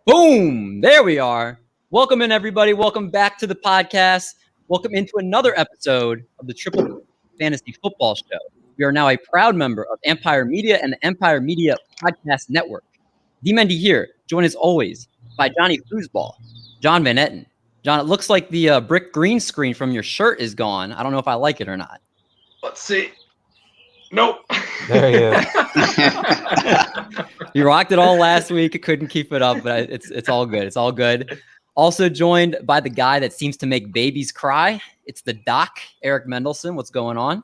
Boom! There we are. Welcome in, everybody. Welcome back to the podcast. Welcome into another episode of the Triple Fantasy Football Show. We are now a proud member of Empire Media and the Empire Media Podcast Network. D-Mendy here, joined as always by Johnny Foosball, John Van Etten. John, it looks like the brick green screen from your shirt is gone. I don't know if I like it or not. Let's see. Nope. There he is. You rocked it all last week. Couldn't keep it up, but it's all good. It's all good. Also joined by the guy that seems to make babies cry. It's the Doc, Eric Mendelson. What's going on?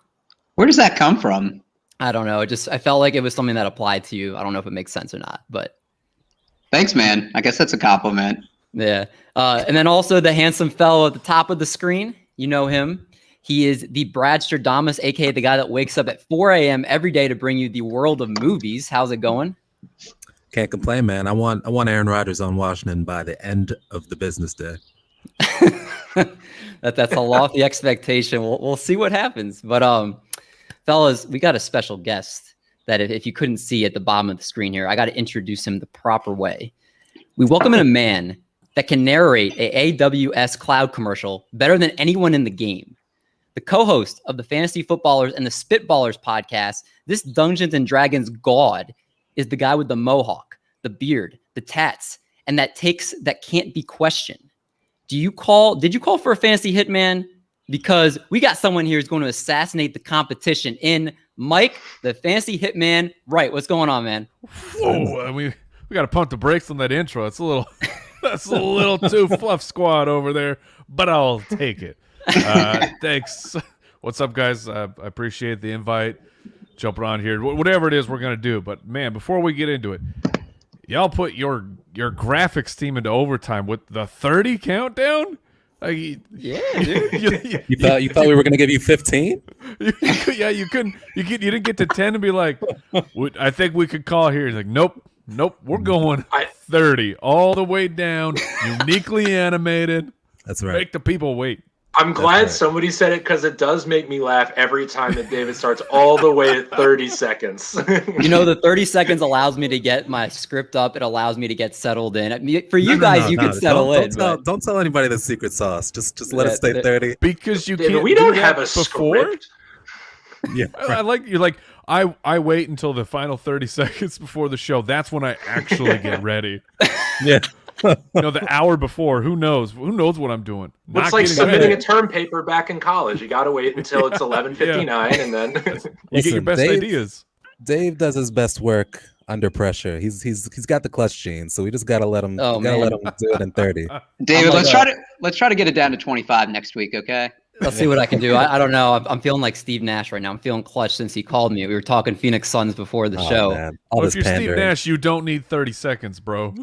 Where does that come from? I don't know. I felt like it was something that applied to you. I don't know if it makes sense or not, but Thanks, man. I guess that's a compliment. yeah. And then also the handsome fellow at the top of the screen. You know him. He is the Brad Stradamus, aka the guy that wakes up at 4 a.m. every day to bring you the world of movies. How's it going? Can't complain, man. I want Aaron Rodgers on Washington by the end of the business day. That's a lofty expectation. We'll see what happens. But fellas, we got a special guest that if you couldn't see at the bottom of the screen here, I got to introduce him the proper way. We welcome in a man that can narrate a AWS cloud commercial better than anyone in the game. The co-host of the Fantasy Footballers and the Spitballers podcast, this Dungeons and Dragons god is the guy with the mohawk, the beard, the tats, and that can't be questioned. Did you call for a fantasy hitman? Because we got someone here who's going to assassinate the competition in Mike, the fantasy hitman. Wright, what's going on, man? Whoa, we got to pump the brakes on that intro. It's that's a little too fluff squad over there, but I'll take it. Thanks. What's up, guys? I appreciate the invite. Jumping on here, whatever it is we're gonna do. But man, before we get into it, y'all put your graphics team into overtime with the 30 countdown. Yeah, dude. You thought we were gonna give you 15? Yeah, you couldn't. You didn't get to 10 and be like, I think we could call here. He's like, nope, we're going 30 all the way down, uniquely animated. That's right. Make the people wait. I'm glad somebody said it because it does make me laugh every time that David starts all the way at 30 seconds. You know, the 30 seconds allows me to get my script up. It allows me to get settled in. I mean, for you guys, you can settle in. Don't tell anybody the secret sauce. Just let it stay 30. Because you David, can't. we do don't that have a before. script. Yeah. You're like I wait until the final 30 seconds before the show. That's when I actually get ready. Yeah. The hour before, who knows what I'm doing. It's like submitting a term paper back in college. You got to wait until it's 11:59 and then you get your best ideas. Dave does his best work under pressure. He's got the clutch gene, so we just gotta let him. Let him do it in 30. David, let's try to get it down to 25 next week, okay? I'll see what I can do. I don't know. I'm feeling like Steve Nash right now. I'm feeling clutch since he called me. We were talking Phoenix Suns before the show. Man. Well, if you're Steve Nash, you don't need 30 seconds, bro.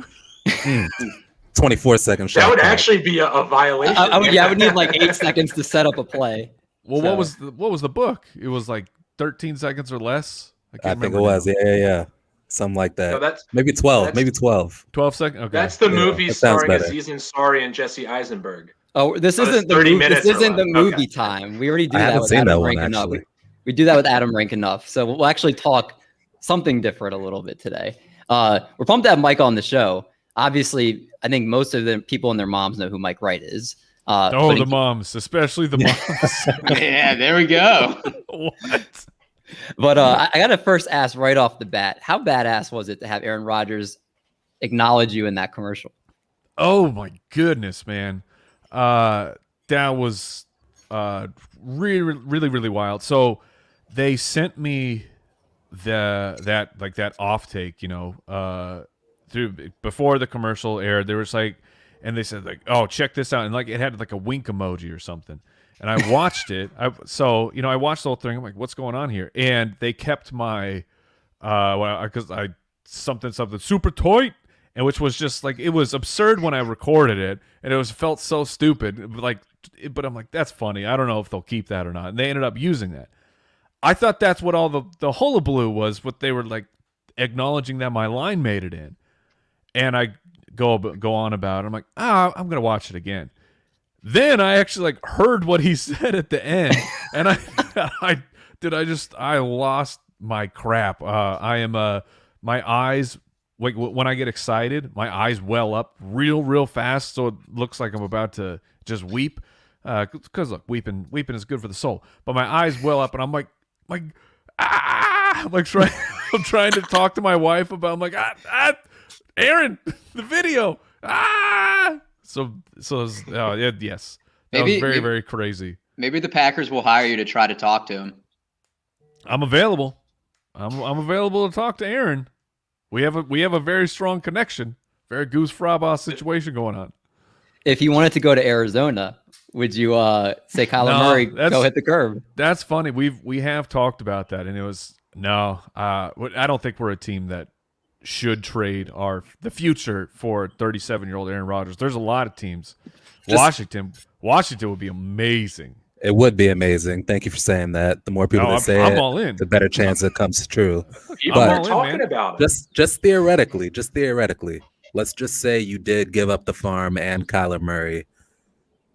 24 second shot. that would actually be a violation. I would need like 8 seconds to set up a play. Well, what was the book? It was like 13 seconds or less. I think it was. Yeah. Something like that. No, that's maybe 12. Maybe 12. 12 seconds. Okay. That's the movie that sounds starring better. Aziz Ansari and Jesse Eisenberg. Oh, this Oh, isn't it's 30 the minutes this or isn't the what? movie Okay. time. We already do I that haven't with seen Adam that one, Rankin Up. actually. We do that with Adam Rankin Up. So we'll actually talk something different a little bit today. We're pumped to have Mike on the show. Obviously, I think most of the people and their moms know who Mike Wright is. The moms, especially the moms. Yeah, there we go. What? But I got to first ask right off the bat, how badass was it to have Aaron Rodgers acknowledge you in that commercial? Oh my goodness, man. That was really, really, really wild. So they sent me that off take, through before the commercial aired. There was and they said oh, check this out, and it had like a wink emoji or something. And I watched it. I watched the whole thing. I'm like, what's going on here? And they kept my because I something super tight, and which was just it was absurd when I recorded it, and it felt so stupid. But I'm like, that's funny. I don't know if they'll keep that or not. And they ended up using that. I thought that's what all the hullabaloo was. What they were acknowledging that my line made it in, and I go on about it. I'm like, I'm gonna watch it again. Then I actually heard what he said at the end, and I lost my crap. My eyes like when I get excited, my eyes well up real fast, so it looks like I'm about to just weep. Because look, weeping is good for the soul. But my eyes well up, and I'm like I'm like I'm trying to talk to my wife about. I'm like, Aaron, the video. So yes, that was very crazy. Maybe the Packers will hire you to try to talk to him. I'm available. I'm available to talk to Aaron. We have a very strong connection. Very Goose Frabas situation going on. If you wanted to go to Arizona, would you say Kyler Murray go hit the curb? That's funny. We have talked about that, and it was no. I don't think we're a team that should trade the future for 37-year-old Aaron Rodgers. There's a lot of teams. Washington would be amazing. It would be amazing. Thank you for saying that. The more people that say I'm it, all in. the better chance it comes true. People are talking about it. Just theoretically, let's just say you did give up the farm and Kyler Murray.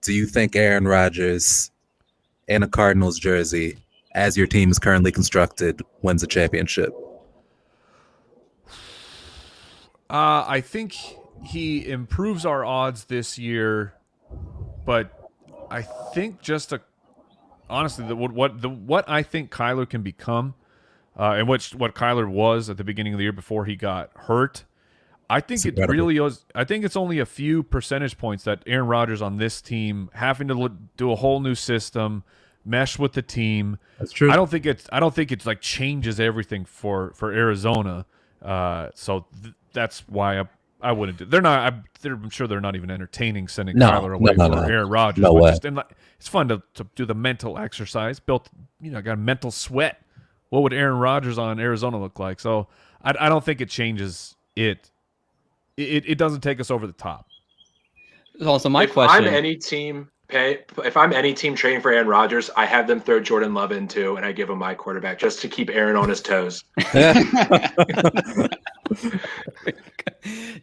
Do you think Aaron Rodgers in a Cardinals jersey, as your team is currently constructed, wins a championship? I think he improves our odds this year, but I think honestly, what I think Kyler can become, and what Kyler was at the beginning of the year before he got hurt, I think really is. I think it's only a few percentage points that Aaron Rodgers on this team having to do a whole new system, mesh with the team. That's true. I don't think it's like changes everything for Arizona. So that's why I wouldn't do. They're not. I'm sure they're not even entertaining sending Kyler away for Aaron Rodgers. No way. It's fun to do the mental exercise. Got a mental sweat. What would Aaron Rodgers on Arizona look like? So I don't think it changes it. It doesn't take us over the top. Also, my question. If I'm any team trading for Aaron Rodgers, I have them throw Jordan Love in too, and I give him my quarterback just to keep Aaron on his toes.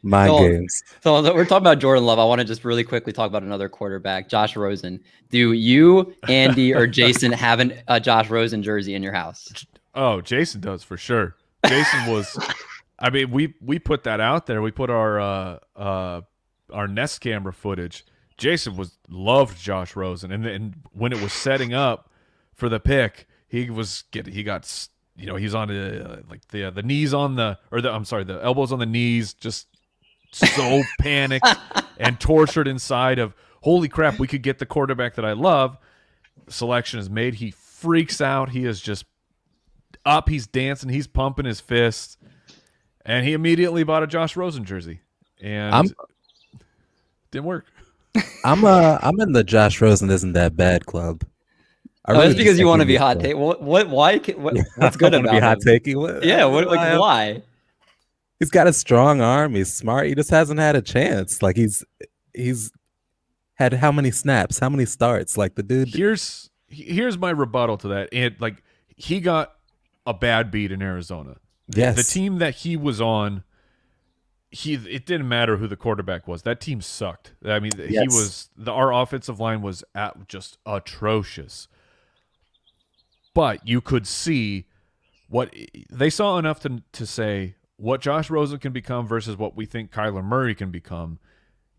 Games. So we're talking about Jordan Love. I want to just really quickly talk about another quarterback, Josh Rosen. Do you, Andy, or Jason have a Josh Rosen jersey in your house? Oh, Jason does for sure. Jason was. I mean, we put that out there. We put our Nest camera footage. Jason loved Josh Rosen, and when it was setting up for the pick, he's on the knees on the elbows on the knees, just so panicked and tortured inside of holy crap, we could get the quarterback that I love. Selection is made. He freaks out. He is just up. He's dancing. He's pumping his fists. And he immediately bought a Josh Rosen jersey, and didn't work. I'm in the Josh Rosen isn't that bad club. It's because you want to be hot take. Why? What's good about be hot taking? Yeah. Why? He's got a strong arm. He's smart. He just hasn't had a chance. Like he's had how many snaps? How many starts? Like the dude. Here's my rebuttal to that. And like he got a bad beat in Arizona. Yes. The team that he was on, it didn't matter who the quarterback was. That team sucked. I mean, yes. Our offensive line was just atrocious. But you could see what they saw enough to say what Josh Rosen can become versus what we think Kyler Murray can become.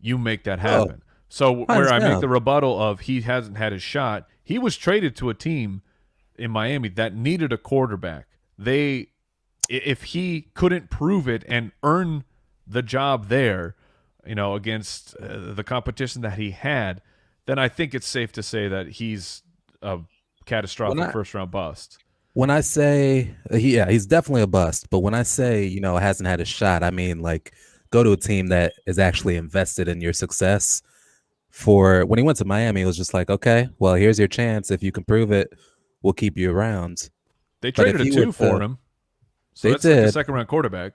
You make that happen. So where I make the rebuttal of he hasn't had his shot, he was traded to a team in Miami that needed a quarterback. If he couldn't prove it and earn the job there, against the competition that he had, then I think it's safe to say that he's a catastrophic first-round bust. When I say, he's definitely a bust. But when I say, hasn't had a shot, I mean, like, go to a team that is actually invested in your success. When he went to Miami, it was just like, okay, well, here's your chance. If you can prove it, we'll keep you around. They traded a 2 for him. So that's like a second-round quarterback.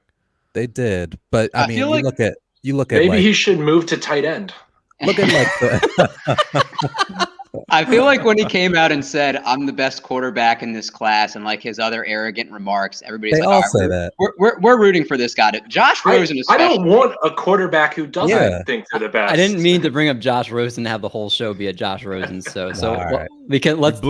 They did, but I mean, you look at maybe he should move to tight end. Look at the. I feel like when he came out and said, "I'm the best quarterback in this class," and like his other arrogant remarks, everybody's they like, all say that. We're rooting for this guy. Josh Rosen is. I don't want a quarterback who doesn't think they're the best. I didn't mean to bring up Josh Rosen to have the whole show be a Josh Rosen. So right. we can let's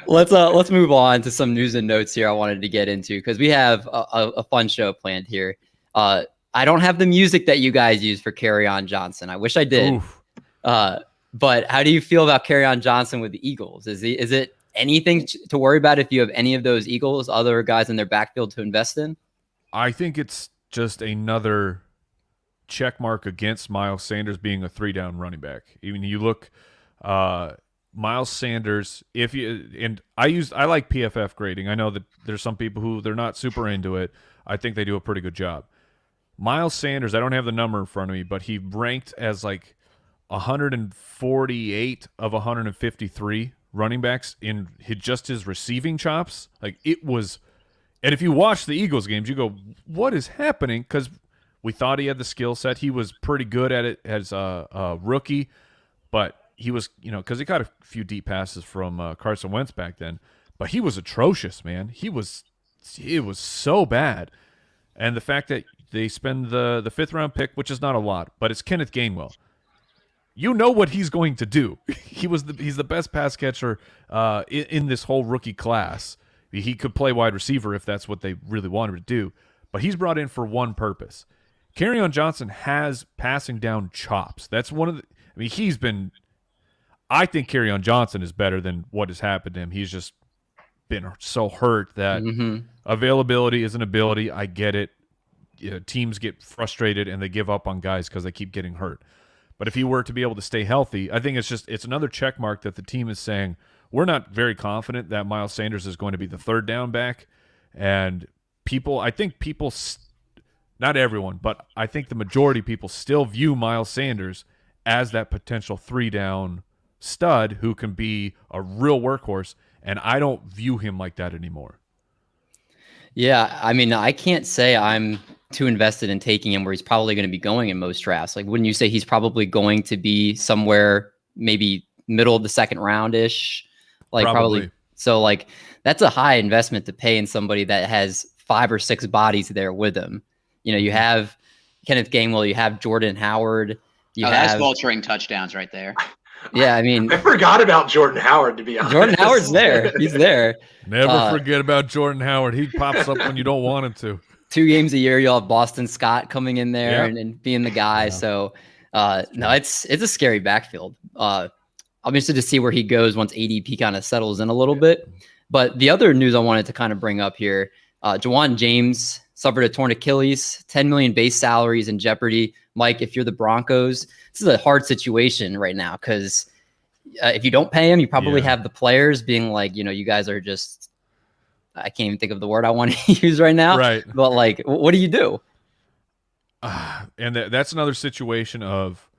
Let's move on to some news and notes here I wanted to get into because we have a fun show planned here. I don't have the music that you guys use for Kerryon Johnson. I wish I did. But how do you feel about Kerryon Johnson with the Eagles? Is it anything to worry about if you have any of those Eagles, other guys in their backfield to invest in? I think it's just another check mark against Miles Sanders being a 3-down running back. Even you look, Miles Sanders, I like PFF grading. I know that there's some people who they're not super into it. I think they do a pretty good job. Miles Sanders, I don't have the number in front of me, but he ranked as like 148 of 153 running backs in just his receiving chops. Like it was, and if you watch the Eagles games, you go, what is happening? Because we thought he had the skill set. He was pretty good at it as a rookie, but he was, because he got a few deep passes from Carson Wentz back then, but he was atrocious, man. It was so bad. And the fact that they spend the 5th round pick, which is not a lot, but it's Kenneth Gainwell. You know what he's going to do. He's the best pass catcher in this whole rookie class. He could play wide receiver if that's what they really wanted to do, but he's brought in for one purpose. Kerryon Johnson has passing down chops. That's one of the. I mean, he's been. I think Kerryon Johnson is better than what has happened to him. He's just been so hurt that availability is an ability. I get it. Teams get frustrated and they give up on guys because they keep getting hurt. But if he were to be able to stay healthy, I think it's another check mark that the team is saying, we're not very confident that Miles Sanders is going to be the 3rd down back. And I think people, not everyone, but I think the majority of people still view Miles Sanders as that potential 3-down stud who can be a real workhorse. And I don't view him like that anymore. Yeah, I mean, I can't say I'm too invested in taking him where he's probably going to be going in most drafts. Like, wouldn't you say he's probably going to be somewhere maybe middle of the 2nd round-ish? Like probably. So like that's a high investment to pay in somebody that has 5 or 6 bodies there with him. You have Kenneth Gainwell, you have Jordan Howard. That's vulturing touchdowns right there. Yeah, I mean, I forgot about Jordan Howard, to be honest. Jordan Howard's there. He's there. Never forget about Jordan Howard. He pops up when you don't want him to. 2 games a year, you'll have Boston Scott coming in there and being the guy. Yeah. So, no, it's a scary backfield. I'm interested to see where he goes once ADP kind of settles in a little bit. But the other news I wanted to kind of bring up here, Jawan James suffered a torn Achilles, $10 million base salaries in jeopardy. Mike, if you're the Broncos, this is a hard situation right now because if you don't pay him, you probably have the players being like, you guys are just, I can't even think of the word I want to use right now. Right. But like, what do you do? And that's another situation of,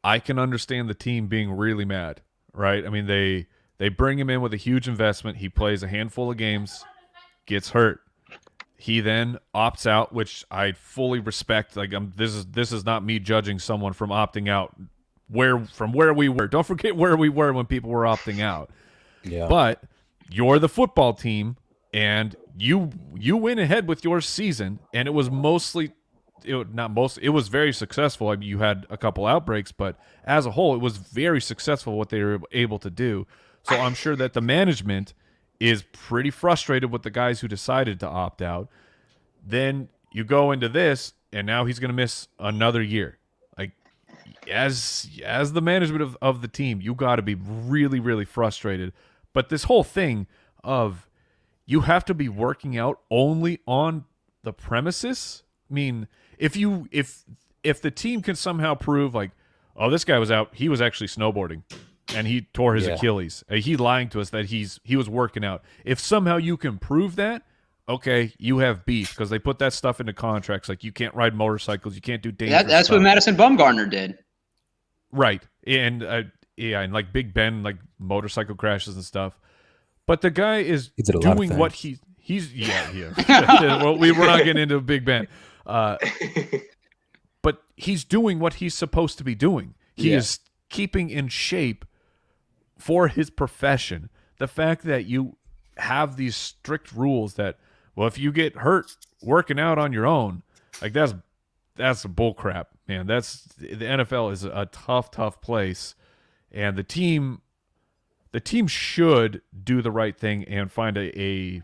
I can understand the team being really mad, right? I mean, they bring him in with a huge investment. He plays a handful of games, gets hurt. He then opts out, which I fully respect. Like, this is not me judging someone from opting out from where we were. Don't forget where we were when people were opting out. Yeah. But you're the football team, and you went ahead with your season, and it was it was very successful. I mean, you had a couple outbreaks, but as a whole, it was very successful what they were able to do. So I'm sure that the management is pretty frustrated with the guys who decided to opt out. Then you go into this, and now he's going to miss another year. Like, as the management of the team, you got to be really, really frustrated. But this whole thing of you have to be working out only on the premises. I mean, if the team can somehow prove like, oh, this guy was out, he was actually snowboarding and he tore his Achilles. He lying to us that he was working out. If somehow you can prove that, okay, you have beef because they put that stuff into contracts. Like, you can't ride motorcycles, you can't do dangerous That's stuff. what Madison Bumgarner did. Right. And and like Big Ben, like motorcycle crashes and stuff. But the guy is doing what he's well, we're not getting into Big Ben. But he's doing what he's supposed to be doing. He is keeping in shape for his profession. The fact that you have these strict rules that, well, if you get hurt working out on your own, like that's bull crap, man. The NFL is a tough place, and the team the team should do the right thing and find an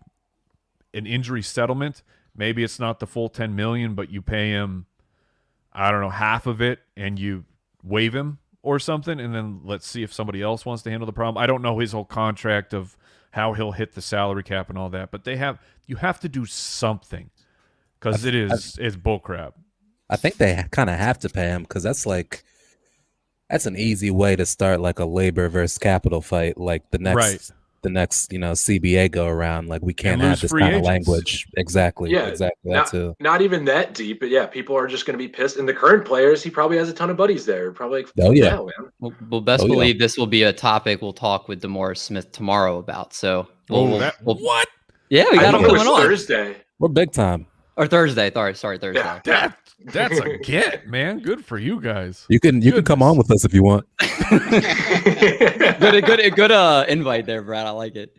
injury settlement. Maybe it's not the full $10 million, but you pay him, I don't know, half of it, and you waive him or something, and then let's see if somebody else wants to handle the problem. I don't know his whole contract of how he'll hit the salary cap and all that, but you have to do something because it's bullcrap. I think they kind of have to pay him because that's an easy way to start like a labor versus capital fight. Like the next CBA go around. Like we can't have this kind of language. Exactly. Yeah, exactly. That too. Not even that deep, but yeah, people are just going to be pissed. And the current players, he probably has a ton of buddies there. Probably like, oh yeah, man. Well, best believe this will be a topic we'll talk with DeMaurice Smith tomorrow about. So what? Yeah, we got him coming on Thursday. We're big time. Or Thursday. Sorry, Thursday. Yeah. That's a get, man. Good for you guys. You can come on with us if you want. good invite there, Brad. I like it.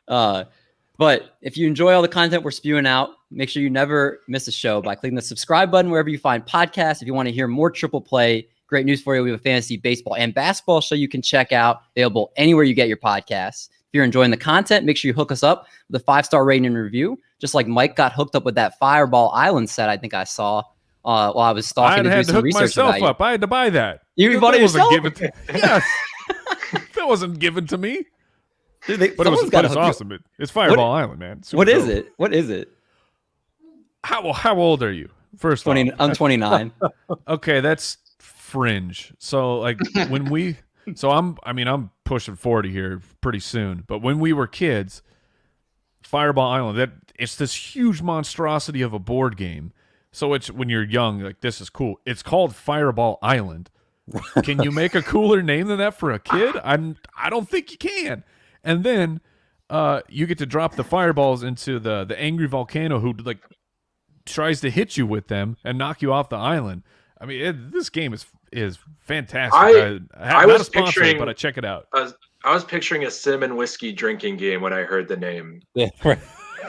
But if you enjoy all the content we're spewing out, make sure you never miss a show by clicking the subscribe button wherever you find podcasts. If you want to hear more Triple Play, great news for you. We have a fantasy baseball and basketball show you can check out, available anywhere you get your podcasts. If you're enjoying the content, make sure you hook us up with a 5-star rating and review, just like Mike got hooked up with that Fireball Island set I think I saw while I was stalking I had to hook research myself up. I had to buy that. You bought it yourself? Yes. That wasn't given to me. Dude, but it's awesome. It's Fireball Island, man. What is it? What is it? How old are you? First off, I'm 29. Okay, that's fringe. So like I'm pushing 40 here pretty soon. But when we were kids, Fireball Island, it's this huge monstrosity of a board game. So it's when you're young, like this is cool. It's called Fireball Island. Can you make a cooler name than that for a kid? I don't think you can. And then you get to drop the fireballs into the angry volcano who like tries to hit you with them and knock you off the island. I mean, this game is fantastic. I was picturing, but I check it out. I was picturing a cinnamon whiskey drinking game when I heard the name. Yeah. Right.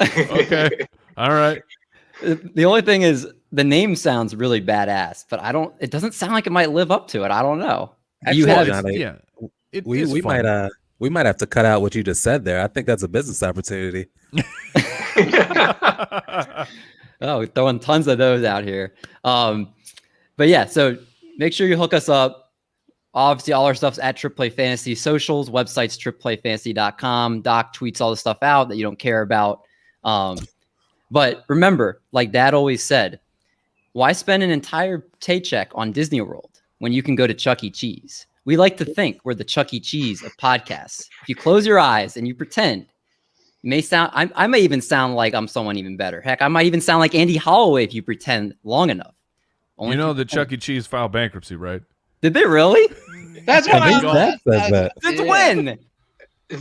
Okay. All right. The only thing is the name sounds really badass, but it doesn't sound like it might live up to it. I don't know. Actually, we might have to cut out what you just said there. I think that's a business opportunity. Oh, throwing tons of those out here. But yeah, so make sure you hook us up. Obviously, all our stuff's at Triple Play Fantasy socials, websites, tripleplayfantasy.com. Doc tweets all the stuff out that you don't care about. But remember, like Dad always said, why spend an entire paycheck on Disney World when you can go to Chuck E. Cheese? We like to think we're the Chuck E. Cheese of podcasts. If you close your eyes and you pretend, I may even sound like I'm someone even better. Heck, I might even sound like Andy Holloway if you pretend long enough. You know that Chuck E. Cheese filed bankruptcy, right? Did they really? That's what I thought. Since when?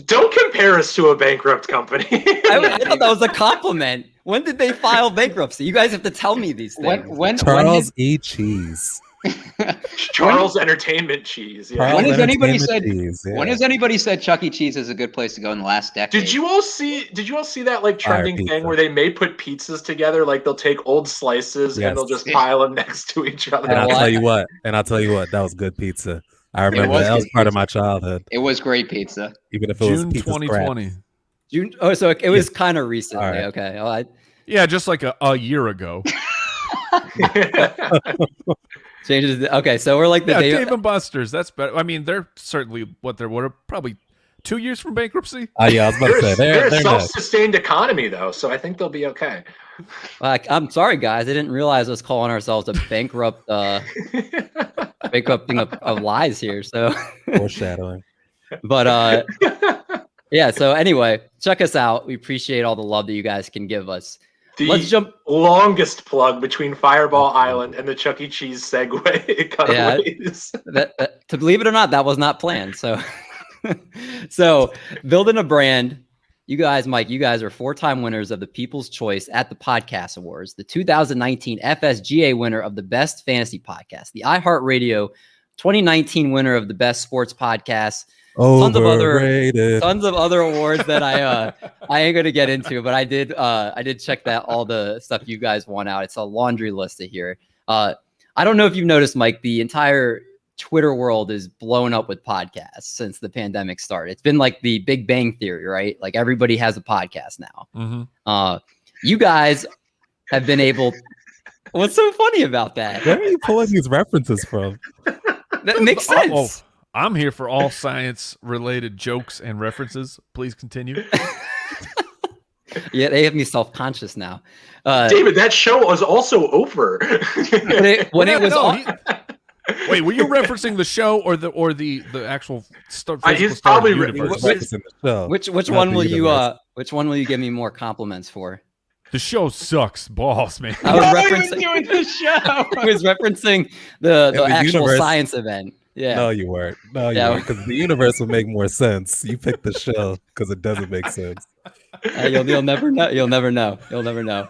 Don't compare us to a bankrupt company. I thought that was a compliment. When did they file bankruptcy? You guys have to tell me these things. When Charles E. Cheese. Charles Entertainment Cheese. Yeah. When has anybody said Chuck E. Cheese is a good place to go in the last decade? Did you all see that like trending thing where they may put pizzas together? Like they'll take old slices and they'll just pile them next to each other. And I'll tell you what, that was good pizza. I remember that was part of my childhood. It was great pizza. Even if it was June 2020. June. Oh, so it was kind of recently. Right. Okay. Well, yeah, just like a year ago. Changes. Okay, so we're like the day. Dave and Buster's. That's better. I mean, they're certainly what probably 2 years from bankruptcy. Yeah, I was about to say they're a self-sustained economy though, so I think they'll be okay. I'm sorry, guys. I didn't realize I was calling ourselves a bankrupting of lies here. So foreshadowing. But yeah. So anyway, check us out. We appreciate all the love that you guys can give us. Let's jump. Longest plug between Fireball Island and the Chuck E. Cheese Segway cutaways. Yeah, to believe it or not, that was not planned. So, so building a brand. You guys, Mike, you guys are 4-time winners of the People's Choice at the Podcast Awards, the 2019 FSGA winner of the Best Fantasy Podcast, the iHeartRadio 2019 winner of the Best Sports Podcast. Tons of other awards that I ain't gonna get into, but I did check that all the stuff you guys want out. It's a laundry list of here. I don't know if you've noticed, Mike, the entire Twitter world is blown up with podcasts since the pandemic started. It's been like the Big Bang Theory, right? Like everybody has a podcast now. Mm-hmm. You guys have been able. What's so funny about that? Where are you pulling these references from? That makes sense. I'm here for all science-related jokes and references. Please continue. Yeah, they have me self-conscious now. David, that show was also over. when it was on. Wait, were you referencing the show or the actual He's probably Referencing the show, Which not one the will you universe. which one will you give me more compliments for? The show sucks balls, man. I was Why are you referencing doing the show? I was referencing the the actual universe. science event. Yeah. No, you weren't. No, you Yeah. weren't. Because the universe would make more sense. You picked the show because it doesn't make sense. You'll never know. You'll never know. You'll never know.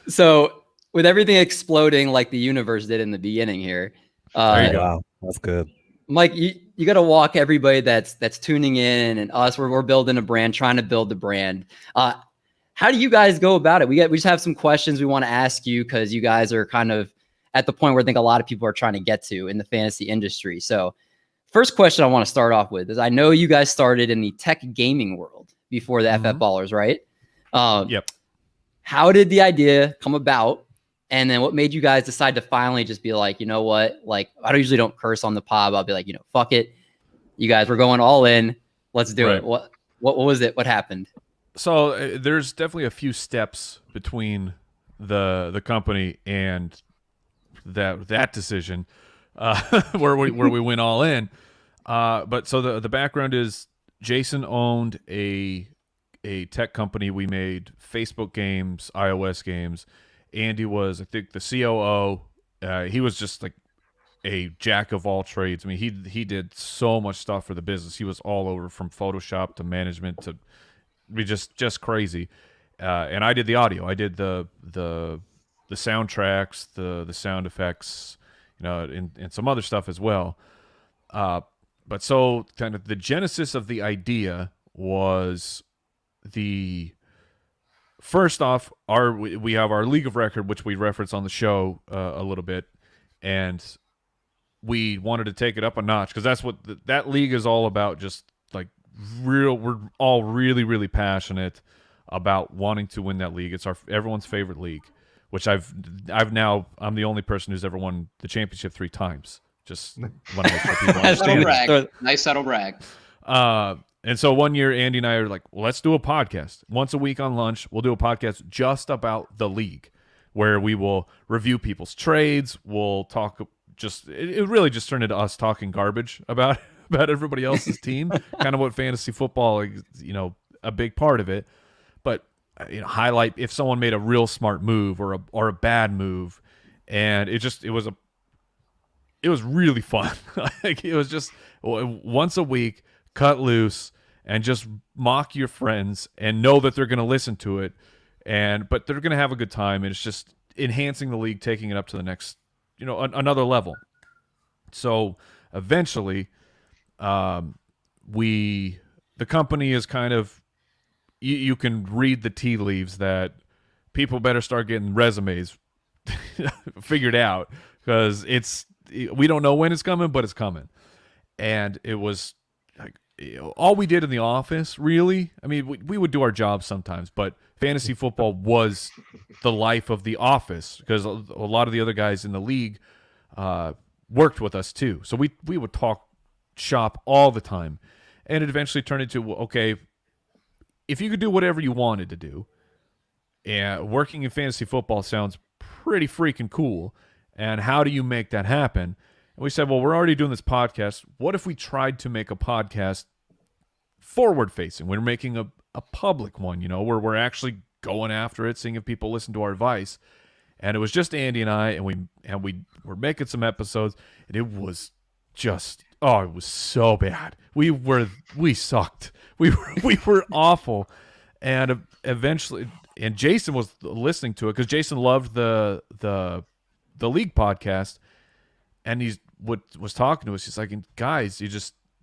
So with everything exploding like the universe did in the beginning here, There you go. Wow, that's good. Mike, you got to walk everybody that's tuning in and us. We're building a brand, trying to build the brand. How do you guys go about it? We just have some questions we want to ask you because you guys are kind of at the point where I think a lot of people are trying to get to in the fantasy industry. So first question I want to start off with is I know you guys started in the tech gaming world before the FF Ballers, right? Yep. How did the idea come about? And then what made you guys decide to finally just be like, you know what? Like, I usually don't curse on the pod. I'll be like, fuck it. You guys were going all in. Let's do it. What was it? What happened? So there's definitely a few steps between the company and that decision where we went all in. But so the background is Jason owned a tech company. We made Facebook games, iOS games. Andy was, I think, the COO. He was just like a jack of all trades. I mean, he did so much stuff for the business. He was all over, from Photoshop to management to be just crazy. And I did the audio. I did the soundtracks, the sound effects, and some other stuff as well. But so kind of the genesis of the idea was first off, we have our league of record, which we reference on the show a little bit, and we wanted to take it up a notch because that's what that league is all about. Just like we're all really, really passionate about wanting to win that league. It's everyone's favorite league, which I'm the only person who's ever won the championship 3 times. Just want to make sure people understand. Nice subtle brag. And so one year, Andy and I are like, well, let's do a podcast. Once a week on lunch, we'll do a podcast just about the league, where we will review people's trades. We'll talk it really just turned into us talking garbage about everybody else's team, kind of what fantasy football is, a big part of it. But highlight if someone made a real smart move or a bad move, and it was really fun. Like it was just once a week. Cut loose and just mock your friends and know that they're going to listen to it, but they're going to have a good time, and it's just enhancing the league, taking it up to the next, another level. So eventually, the company is kind of, you can read the tea leaves that people better start getting resumes figured out, because we don't know when it's coming, but it's coming. And it was all we did in the office, really. I mean, we would do our jobs sometimes, but fantasy football was the life of the office, because a lot of the other guys in the league worked with us too. So we would talk shop all the time, and it eventually turned into, okay, if you could do whatever you wanted to do, and working in fantasy football sounds pretty freaking cool, and how do you make that happen? And we said, well, we're already doing this podcast. What if we tried to make a podcast forward-facing? We're making a public one, where we're actually going after it, seeing if people listen to our advice. And it was just Andy and I, and we were making some episodes, and it was just, it was so bad. We sucked. We were awful. And eventually, and Jason was listening to it because Jason loved the league podcast. And he was talking to us. He's like, guys,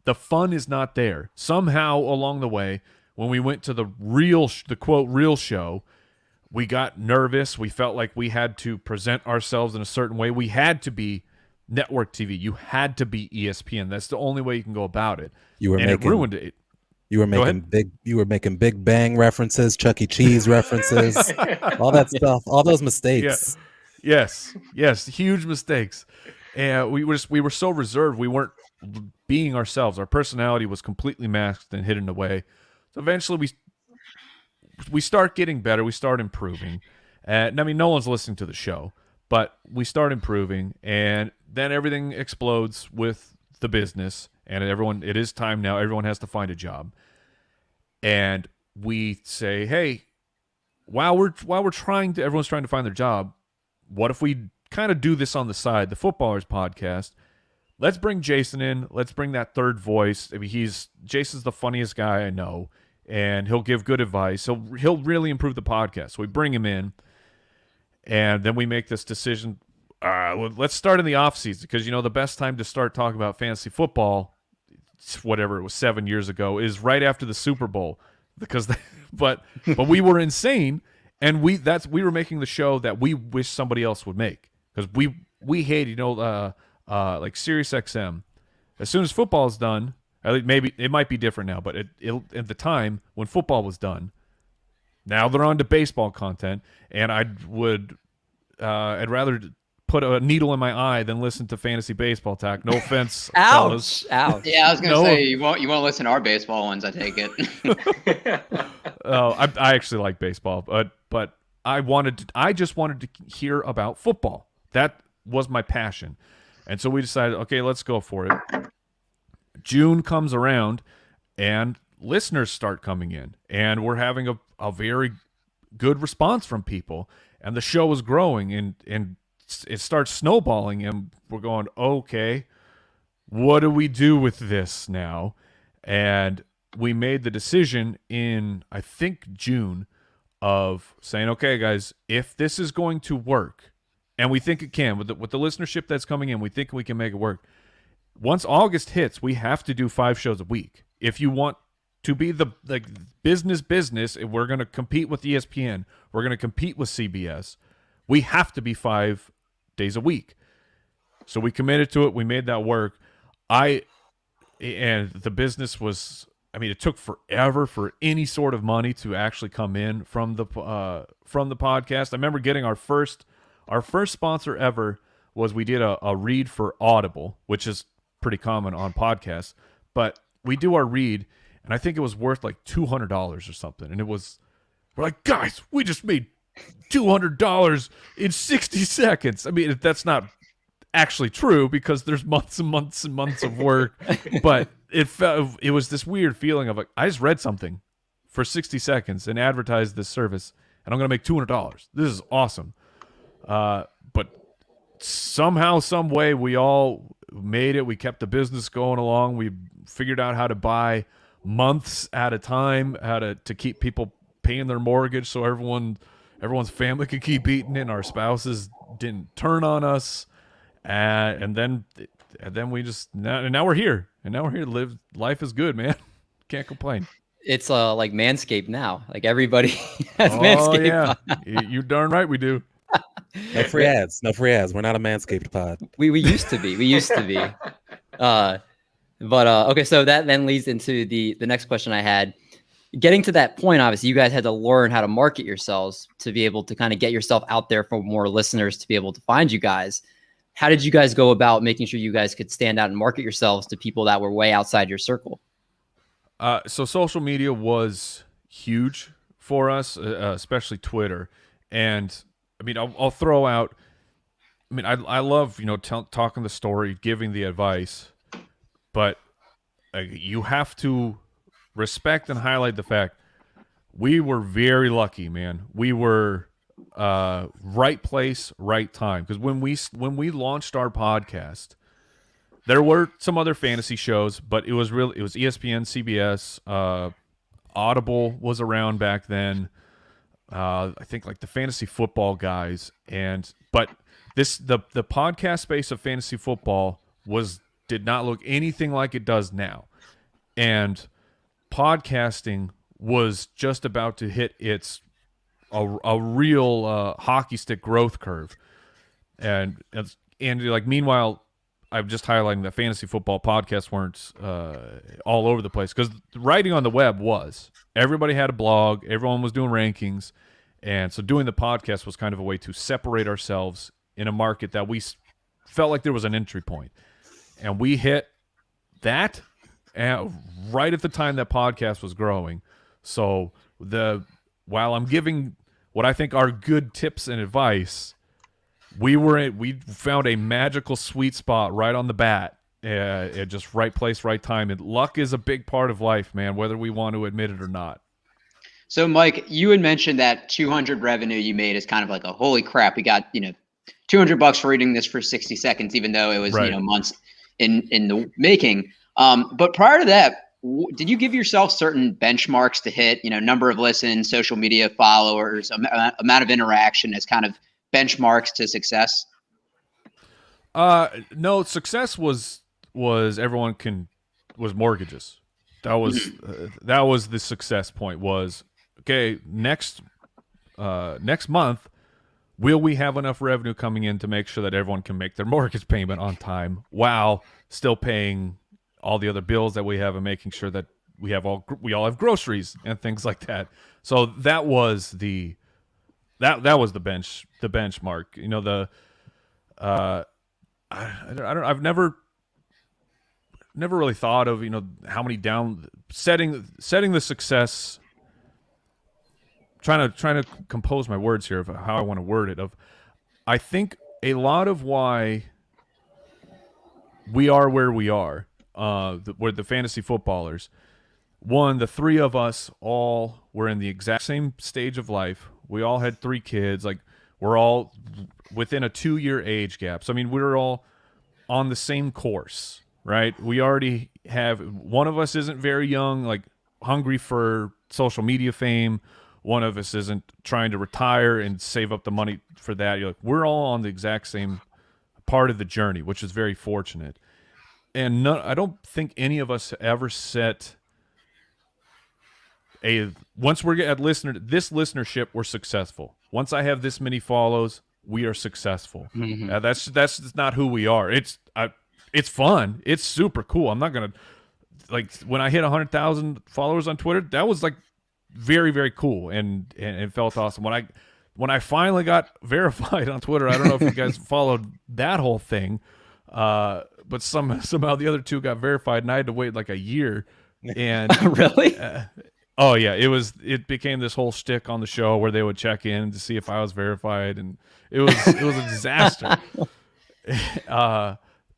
the fun is not there. Somehow along the way, when we went to the quote real show, we got nervous. We felt like we had to present ourselves in a certain way. We had to be network TV. You had to be ESPN. That's the only way you can go about it. You were and making it ruined it. You were making Big Bang references, Chuck E. Cheese references, all that stuff, all those mistakes. Yes, huge mistakes. And we were so reserved. We weren't being ourselves. Our personality was completely masked and hidden away. So eventually we start getting better. We start improving. And I mean, no one's listening to the show, but we start improving, and then everything explodes with the business, and it is time now. Everyone has to find a job. And we say, hey, everyone's trying to find their job, what if we kind of do this on the side, the Footballers podcast? Let's bring Jason in. Let's bring that third voice. I mean, Jason's the funniest guy I know, and he'll give good advice. He'll really improve the podcast. So we bring him in, and then we make this decision. Let's start in the off season, because the best time to start talking about fantasy football, whatever it was 7 years ago, is right after the Super Bowl, because but we were insane, and we were making the show that we wish somebody else would make, because we hate like Sirius XM. As soon as football is done, at least maybe it might be different now, but at the time when football was done, now they're on to baseball content, and I'd rather put a needle in my eye than listen to fantasy baseball talk. No offense, fellas. Ouch. Yeah, I was gonna say you won't listen to our baseball ones. I take it. I actually like baseball, but I just wanted to hear about football. That was my passion, and so we decided, okay, let's go for it. June comes around, and listeners start coming in, and we're having a very good response from people, and the show is growing, and it starts snowballing, and we're going, okay, what do we do with this now? And we made the decision in, I think, June, of saying, okay, guys, if this is going to work, and we think it can, with the listenership that's coming in, we think we can make it work. Once August hits, we have to do 5 shows a week. If you want to be the business, if we're going to compete with ESPN, we're going to compete with CBS, we have to be 5 days a week. So we committed to it. We made that work. And the business was, I mean, it took forever for any sort of money to actually come in from the podcast. I remember getting our first sponsor ever was we did a read for Audible, which is pretty common on podcasts, but we do our read, and I think it was worth like $200 or something. And we're like, guys, we just made $200 in 60 seconds. I mean, that's not actually true, because there's months and months and months of work, but it was this weird feeling of like, I just read something for 60 seconds and advertised this service, and I'm going to make $200. This is awesome. But somehow, some way, we all made it. We kept the business going along. We figured out how to buy months at a time, how to keep people paying their mortgage so everyone's family could keep eating, and our spouses didn't turn on us. And then we just now we're here. And now we're here to live. Life is good, man. Can't complain. It's like Manscaped now. Like everybody has Manscaped. Yeah. You're darn right we do. No free ads. We're not a Manscaped pod. We used to be. Okay, so that then leads into the next question I had. Getting to that point, obviously, you guys had to learn how to market yourselves to be able to kind of get yourself out there for more listeners to be able to find you guys. How did you guys go about making sure you guys could stand out and market yourselves to people that were way outside your circle? So social media was huge for us, especially Twitter. And I mean, I'll throw out, I mean, I love, talking the story, giving the advice, but you have to respect and highlight the fact we were very lucky, man. We were right place, right time. Because when we launched our podcast, there were some other fantasy shows, but it was ESPN, CBS, Audible was around back then. I think like the fantasy football guys, but the podcast space of fantasy football did not look anything like it does now, and podcasting was just about to hit a real hockey stick growth curve, and like meanwhile I'm just highlighting that fantasy football podcasts weren't all over the place, because writing on the web was. Everybody had a blog. Everyone was doing rankings. And so doing the podcast was kind of a way to separate ourselves in a market that we felt like there was an entry point. And we hit that right at the time that podcast was growing. So while I'm giving what I think are good tips and advice, we found a magical sweet spot right on the bat. Just right place, right time. And luck is a big part of life, man, whether we want to admit it or not. So, Mike, you had mentioned that 200 revenue you made is kind of like a holy crap. We got, $200 for reading this for 60 seconds, even though it was, right. Months in the making. But prior to that, did you give yourself certain benchmarks to hit, number of listens, social media followers, amount of interaction as kind of benchmarks to success? No, success was mortgages. That was the success point. Was okay. Next month, will we have enough revenue coming in to make sure that everyone can make their mortgage payment on time while still paying all the other bills that we have, and making sure that we all have groceries and things like that. So that was the benchmark. I've never really thought of how many setting the success. Trying to compose my words here of how I want to word it. I think a lot of why we are where we are, we're the fantasy footballers. One, the three of us all were in the exact same stage of life. We all had 3 kids. Like, we're all within a 2-year age gap. So, I mean, we're all on the same course, right? We already have, one of us isn't very young, like hungry for social media fame. One of us isn't trying to retire and save up the money for that. You're like, we're all on the exact same part of the journey, which is very fortunate. And I don't think any of us ever set once we're at this listenership, we're successful. Once I have this many follows, we are successful. Mm-hmm. That's just not who we are. It's fun. It's super cool. I'm not gonna, like, when I hit 100,000 followers on Twitter, that was like very, very cool, and it felt awesome. When I finally got verified on Twitter, I don't know if you guys followed that whole thing, but somehow the other 2 got verified, and I had to wait like a year. And Really? Oh yeah, it became this whole shtick on the show where they would check in to see if I was verified, and it was a disaster.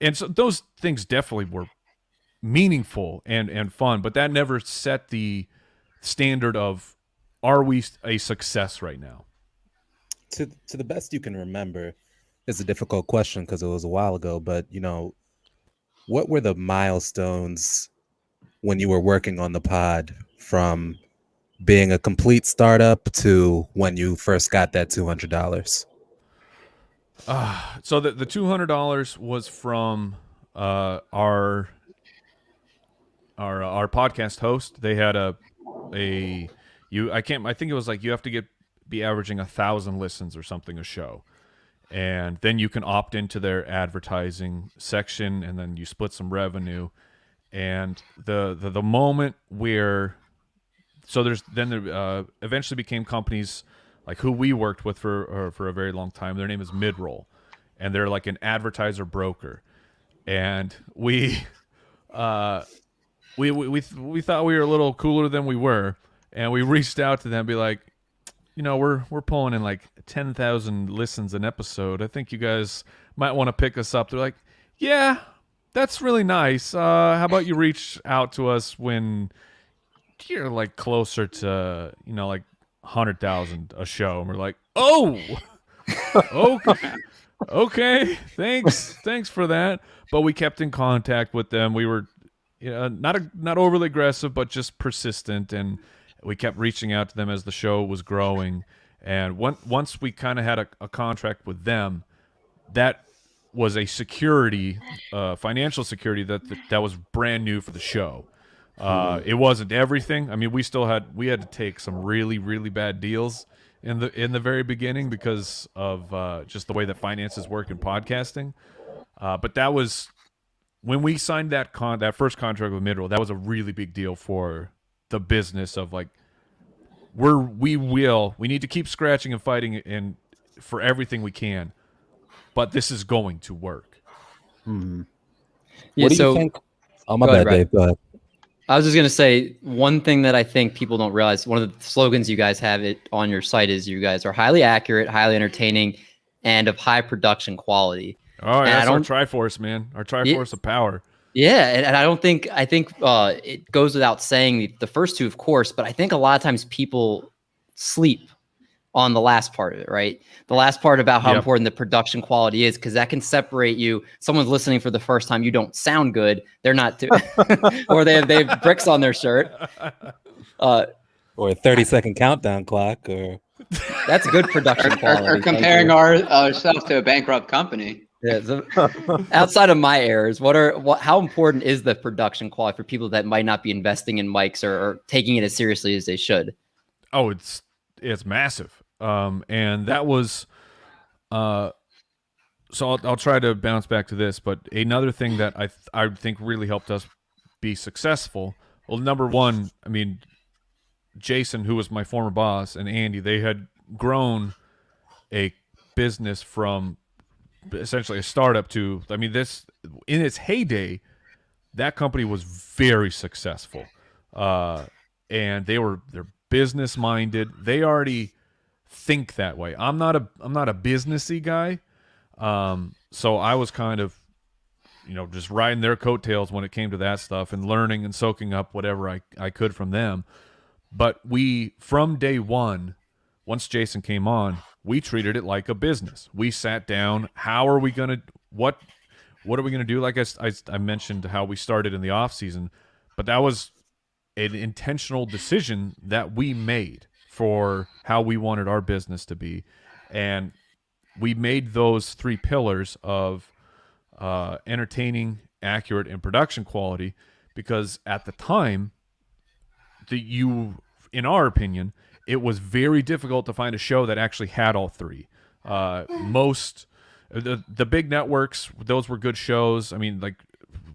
And so those things definitely were meaningful and fun, but that never set the standard of, are we a success right now? To the best you can remember, it's a difficult question because it was a while ago, but what were the milestones when you were working on the pod, from being a complete startup to when you first got that $200? So the $200 was from our podcast host. They had I think it was like, you have to be averaging 1,000 listens or something a show, and then you can opt into their advertising section, and then you split some revenue. And the moment where, so there eventually became companies like who we worked with for a very long time. Their name is Midroll, and they're like an advertiser broker. And we thought we were a little cooler than we were, and we reached out to them, be like, we're pulling in like 10,000 listens an episode. I think you guys might want to pick us up. They're like, yeah, that's really nice. How about you reach out to us when you're like closer to, like 100,000 a show? And we're like, oh, okay, thanks for that. But we kept in contact with them. We were not overly aggressive, but just persistent, and we kept reaching out to them as the show was growing. And once we kind of had a contract with them, that was a security, financial security that was brand new for the show. It wasn't everything. I mean, we had to take some really, really bad deals in the very beginning because of just the way that finances work in podcasting. But that was when we signed that first contract with Midroll, that was a really big deal for the business of like, we need to keep scratching and fighting and for everything we can, but this is going to work. Hmm. Yeah, What do so you think? Oh, my go ahead, bad, Dave. Go ahead. I was just going to say one thing that I think people don't realize. One of the slogans you guys have it on your site is you guys are highly accurate, highly entertaining, and of high production quality. Oh, And that's I our don't- Triforce, man. Our Triforce of power. Yeah, and I think it goes without saying the first two, of course, but I think a lot of times people sleep on the last part of it, right? The last part about how Yep. important the production quality is, because that can separate you. Someone's listening for the first time, you don't sound good. They're not, or they have bricks on their shirt. Or a 30-second countdown clock, or That's good production quality. Or Thank comparing you. ourselves to a bankrupt company. Yeah, so outside of my errors, how important is the production quality for people that might not be investing in mics or taking it as seriously as they should? Oh, it's massive. And that was, so I'll try to bounce back to this, but another thing that I think really helped us be successful. Well, number one, I mean, Jason, who was my former boss, and Andy, they had grown a business from essentially a startup to, I mean, this in its heyday, that company was very successful. And they're business minded. They already think that way. I'm not a businessy guy. So I was kind of, just riding their coattails when it came to that stuff and learning and soaking up whatever I could from them. But from day one, once Jason came on, we treated it like a business. We sat down. How are we going to, what are we going to do? Like I mentioned how we started in the off season, but that was an intentional decision that we made for how we wanted our business to be. And we made those three pillars of entertaining, accurate, and production quality because at the time, in our opinion, it was very difficult to find a show that actually had all three. Most the big networks, those were good shows. I mean, like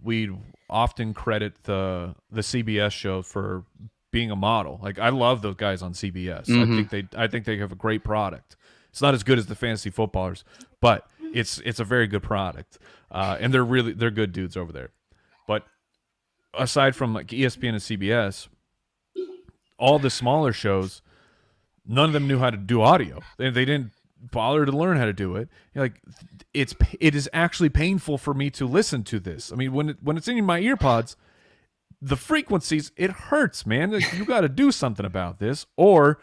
we often credit the CBS show for being a model. Like I love those guys on CBS. Mm-hmm. I think they have a great product. It's not as good as the fantasy footballers, but it's a very good product. And they're good dudes over there. But aside from like ESPN and CBS, all the smaller shows, none of them knew how to do audio. They didn't bother to learn how to do it. Like it is actually painful for me to listen to this. I mean, when it's in my earpods, the frequencies, it hurts, man. Like, you got to do something about this. Or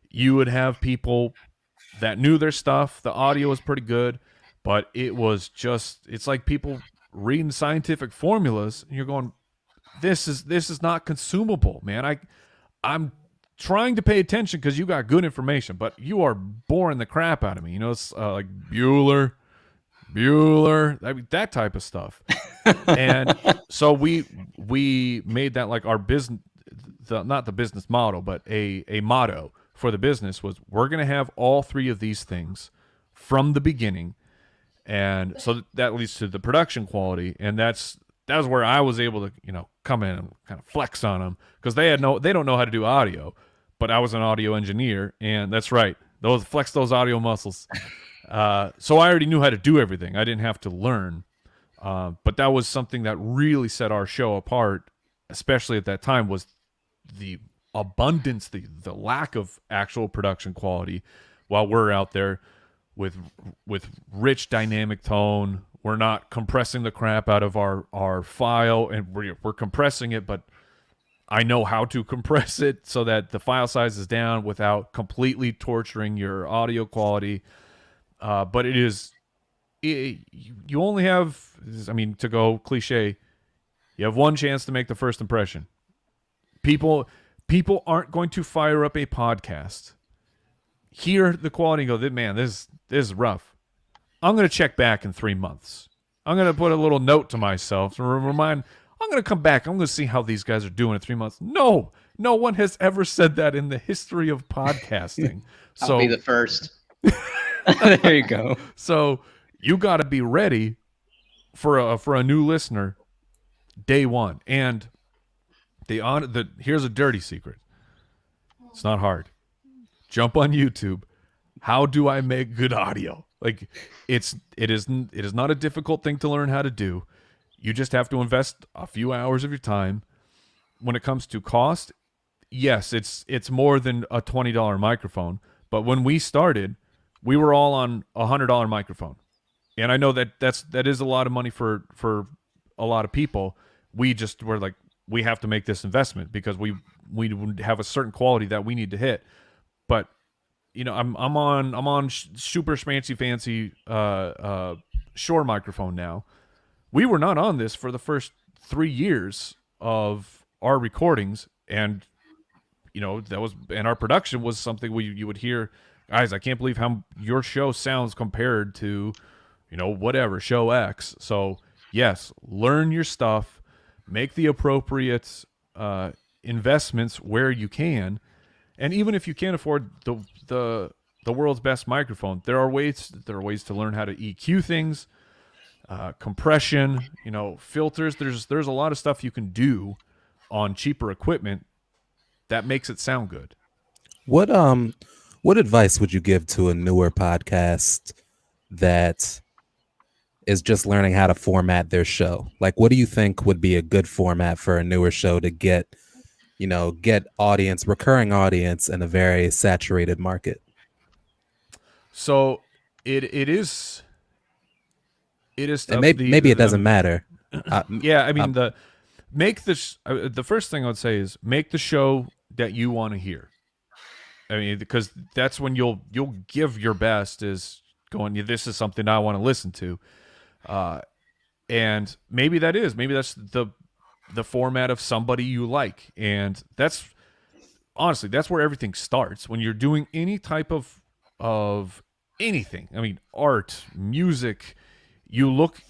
you would have people that knew their stuff. The audio was pretty good, but it's like people reading scientific formulas and you're going, this is not consumable, man. I'm trying to pay attention because you got good information, but you are boring the crap out of me. It's like Bueller, I mean, that type of stuff. And so we made that like our business, not the business model, but a motto for the business was we're going to have all three of these things from the beginning. And so that leads to the production quality. And that was where I was able to, come in and kind of flex on them because they don't know how to do audio, but I was an audio engineer, and that's right. Flex those audio muscles. So I already knew how to do everything. I didn't have to learn. But that was something that really set our show apart, especially at that time, was the abundance, the lack of actual production quality while we're out there with rich dynamic tone. We're not compressing the crap out of our file, and we're compressing it, but I know how to compress it so that the file size is down without completely torturing your audio quality. But you only have, I mean, to go cliche, you have one chance to make the first impression. People aren't going to fire up a podcast, hear the quality, and go, man, this is rough. I'm going to check back in 3 months. I'm going to put a little note to myself to remind, I'm going to come back. I'm going to see how these guys are doing in 3 months. No one has ever said that in the history of podcasting. I'll be the first. There you go. So you got to be ready for a new listener day one. And here's a dirty secret. It's not hard. Jump on YouTube. How do I make good audio? Like it is not a difficult thing to learn how to do. You just have to invest a few hours of your time. When it comes to cost, yes, it's more than a $20 microphone. But when we started, we were all on a $100 microphone. And I know that is a lot of money for a lot of people. We just were like, we have to make this investment because we have a certain quality that we need to hit. But I'm on super fancy Shure microphone now. We were not on this for the first 3 years of our recordings, and our production was something you would hear, guys, I can't believe how your show sounds compared to whatever show X. So yes, learn your stuff, make the appropriate investments where you can, and even if you can't afford the world's best microphone, there are ways to learn how to EQ things, compression, filters. There's a lot of stuff you can do on cheaper equipment that makes it sound good. What advice would you give to a newer podcast that is just learning how to format their show? Like, what do you think would be a good format for a newer show to get recurring audience in a very saturated market? So it is. And maybe it doesn't matter. Yeah, I mean the first thing I would say is make the show that you want to hear. I mean, because that's when you'll give your best, is going, this is something I want to listen to. And maybe that's the format of somebody you like. And that's where everything starts. When you're doing any type of anything, I mean, art, music, you look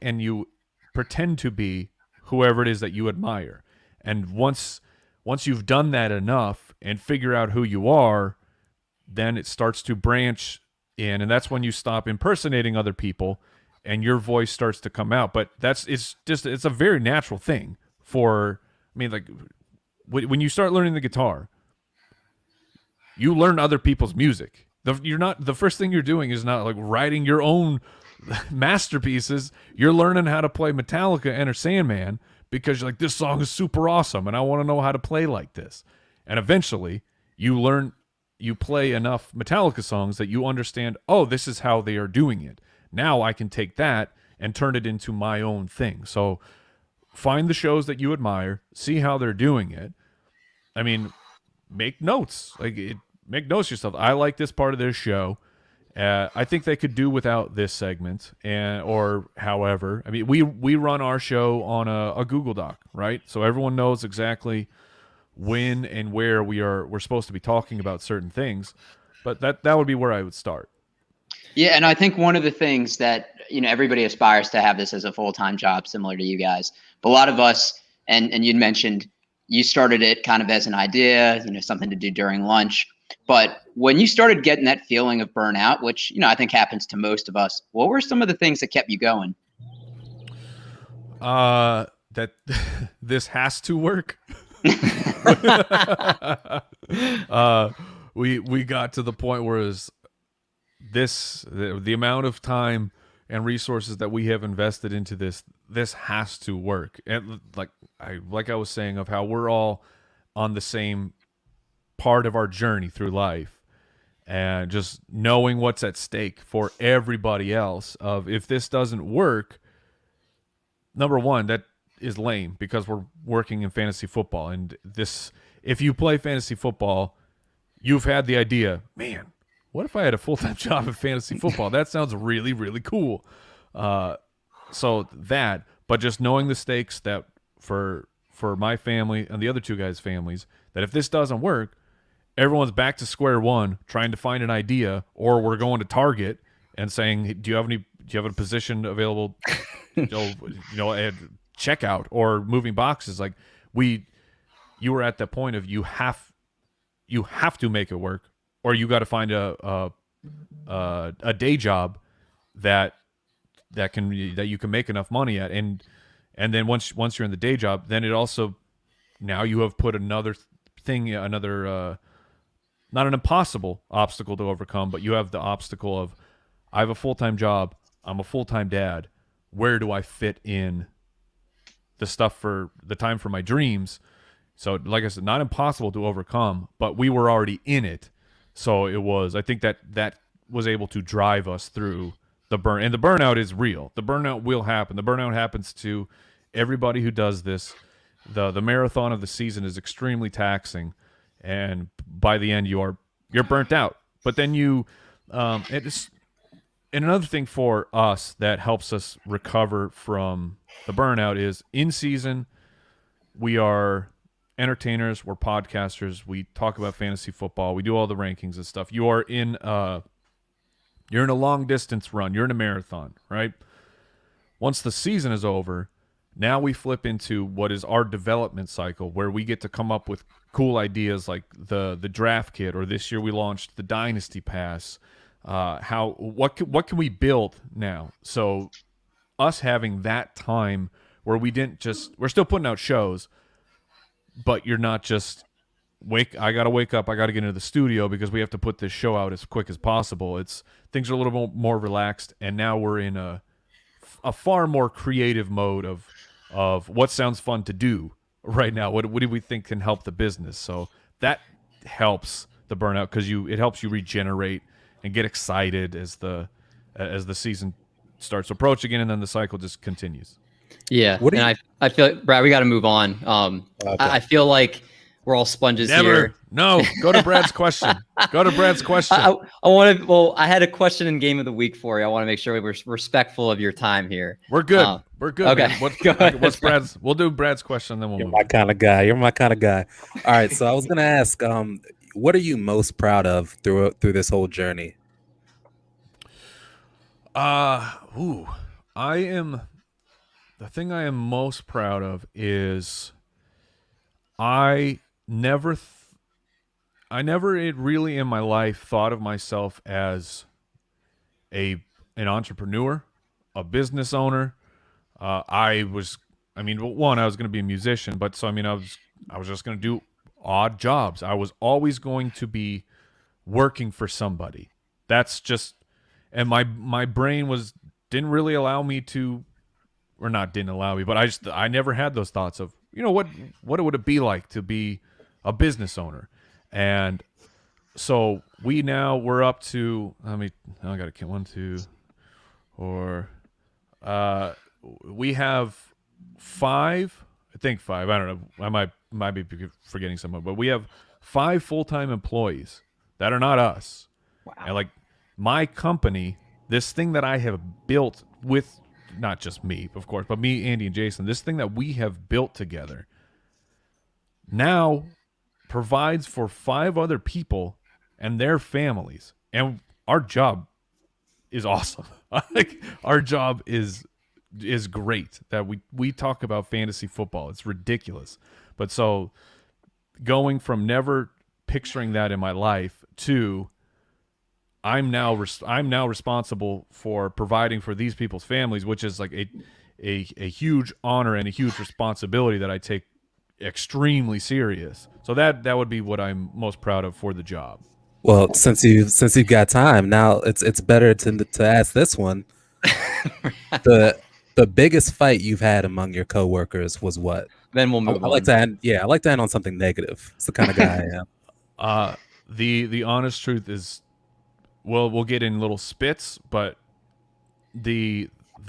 and you pretend to be whoever it is that you admire. And once you've done that enough and figure out who you are, then it starts to branch in, and that's when you stop impersonating other people and your voice starts to come out. But it's a very natural thing like when you start learning the guitar, you learn other people's music. The first thing you're doing is not like writing your own masterpieces. You're learning how to play Metallica, Enter Sandman, because you're like, this song is super awesome and I want to know how to play like this. And eventually you play enough Metallica songs that you understand, oh, this is how they are doing it. Now I can take that and turn it into my own thing. So find the shows that you admire, see how they're doing it. I mean, make notes. Make notes yourself. I like this part of their show. I think they could do without this segment, or however. I mean, we run our show on a Google Doc, right? So everyone knows exactly when and where we're supposed to be talking about certain things. But that would be where I would start. Yeah, and I think one of the things that everybody aspires to have this as a full-time job, similar to you guys. But a lot of us, and you'd mentioned you started it kind of as an idea, something to do during lunch. But when you started getting that feeling of burnout, which, I think happens to most of us, what were some of the things that kept you going? That this has to work. We got to the point where the amount of time and resources that we have invested into this has to work. And like I was saying, of how we're all on the same part of our journey through life, and just knowing what's at stake for everybody else, of if this doesn't work, number one, that is lame, because we're working in fantasy football, and if you play fantasy football, you've had the idea, man, what if I had a full-time job in fantasy football? That sounds really, really cool. So that, but just knowing the stakes that for my family and the other two guys' families, that if this doesn't work, everyone's back to square one, trying to find an idea, or we're going to Target and saying, do you have a position available, at checkout or moving boxes? Like you were at that point of you have to make it work, or you got to find a day job that you can make enough money at. And And then once you're in the day job, then it also, now you have put another thing, another not an impossible obstacle to overcome, but you have the obstacle of, I have a full-time job, I'm a full-time dad. Where do I fit in the stuff for the time for my dreams? So like I said, not impossible to overcome, but we were already in it. So it was, I think that was able to drive us through the burn. And the burnout is real. The burnout will happen. The burnout happens to everybody who does this. The marathon of the season is extremely taxing, and by the end you're burnt out. But then and another thing for us that helps us recover from the burnout is, in season we are entertainers, we're podcasters, we talk about fantasy football, we do all the rankings and stuff. You're in a long distance run, you're in a marathon, right? Once the season is over, now we flip into what is our development cycle, where we get to come up with cool ideas like the draft kit, or this year we launched the Dynasty Pass. What can we build now? So us having that time where we're still putting out shows, but you're not just I got to wake up, I got to get into the studio because we have to put this show out as quick as possible. Things are a little more relaxed, and now we're in a far more creative mode of what sounds fun to do right now. What do we think can help the business? So that helps the burnout, because it helps you regenerate and get excited as the season starts approaching again, and then the cycle just continues. Yeah, I feel like, Brad, we got to move on. Okay. I feel like we're all sponges here. No, go to Brad's question. Go to Brad's question. I want to. Well, I had a question in Game of the Week for you. I want to make sure we're respectful of your time here. We're good. We're good. Okay. Man. Go ahead. What's Brad's? We'll do Brad's question, then we'll You're move. my kind of guy. You're my kind of guy. All right. So I was gonna ask, what are you most proud of through this whole journey? The thing I am most proud of is I never really in my life thought of myself as an entrepreneur, a business owner. I was going to be a musician, but I was just going to do odd jobs. I was always going to be working for somebody. That's just, and my brain didn't really allow me to, or not didn't allow me, but I never had those thoughts of, what would it be like to be a business owner? And so we're up to, I got to count 1, 2, or we have 5, I think 5. I don't know. I might be forgetting someone, but we have 5 full-time employees that are not us. Wow. And like my company, this thing that I have built with not just me, of course, but me, Andy, and Jason, this thing that we have built together now provides for 5 other people and their families. And our job is awesome. Like, our job is great. That we talk about fantasy football. It's ridiculous. But so going from never picturing that in my life to I'm now responsible for providing for these people's families, which is like a huge honor and a huge responsibility that I take extremely serious. So that would be what I'm most proud of for the job. Well, since you've got time now, it's better to ask this one. The biggest fight you've had among your coworkers was what? Then we'll move on. I like to end on something negative. It's the kind of guy I am. The honest truth is, we'll get in little spits, but the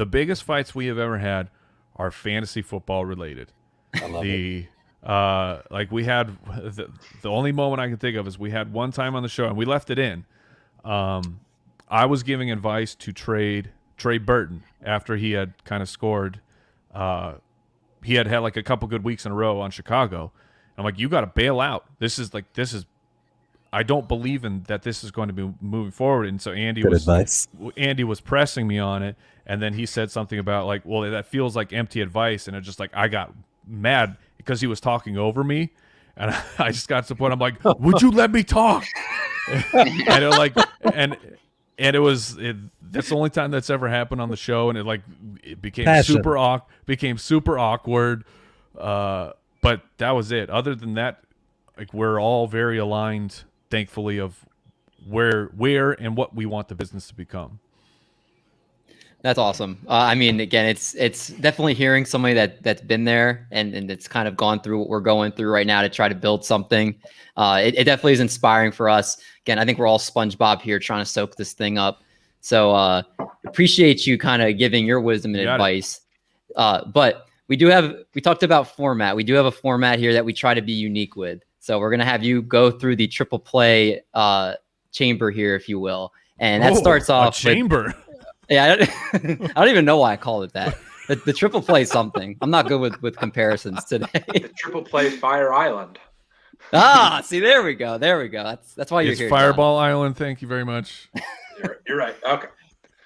biggest fights we have ever had are fantasy football related. I love it. Like we had the only moment I can think of is we had one time on the show and we left it in. I was giving advice to trade Trey Burton after he had kind of scored. He had like a couple good weeks in a row on Chicago. I'm like, you got to bail out. This is I don't believe in that this is going to be moving forward. And so Andy was pressing me on it. And then he said something about like, well, that feels like empty advice. And it's just like, I got mad because he was talking over me. And I just got to the point, I'm like, would you let me talk? And and that's the only time that's ever happened on the show, and it became Passion. super awkward. But that was it. Other than that, like, we're all very aligned, thankfully, of where and what we want the business to become. That's awesome. I mean, again, it's definitely hearing somebody that's been there and it's kind of gone through what we're going through right now to try to build something. It definitely is inspiring for us. Again, I think we're all SpongeBob here trying to soak this thing up. So appreciate you kind of giving your wisdom and advice. But we talked about format. We do have a format here that we try to be unique with. So we're going to have you go through the triple play chamber here, if you will. And that starts off chamber. Yeah, I don't even know why I called it that. The triple play something. I'm not good with comparisons today. The triple play Fire Island. See, there we go. That's why you're here. Fireball Island. Thank you very much. You're right. Okay.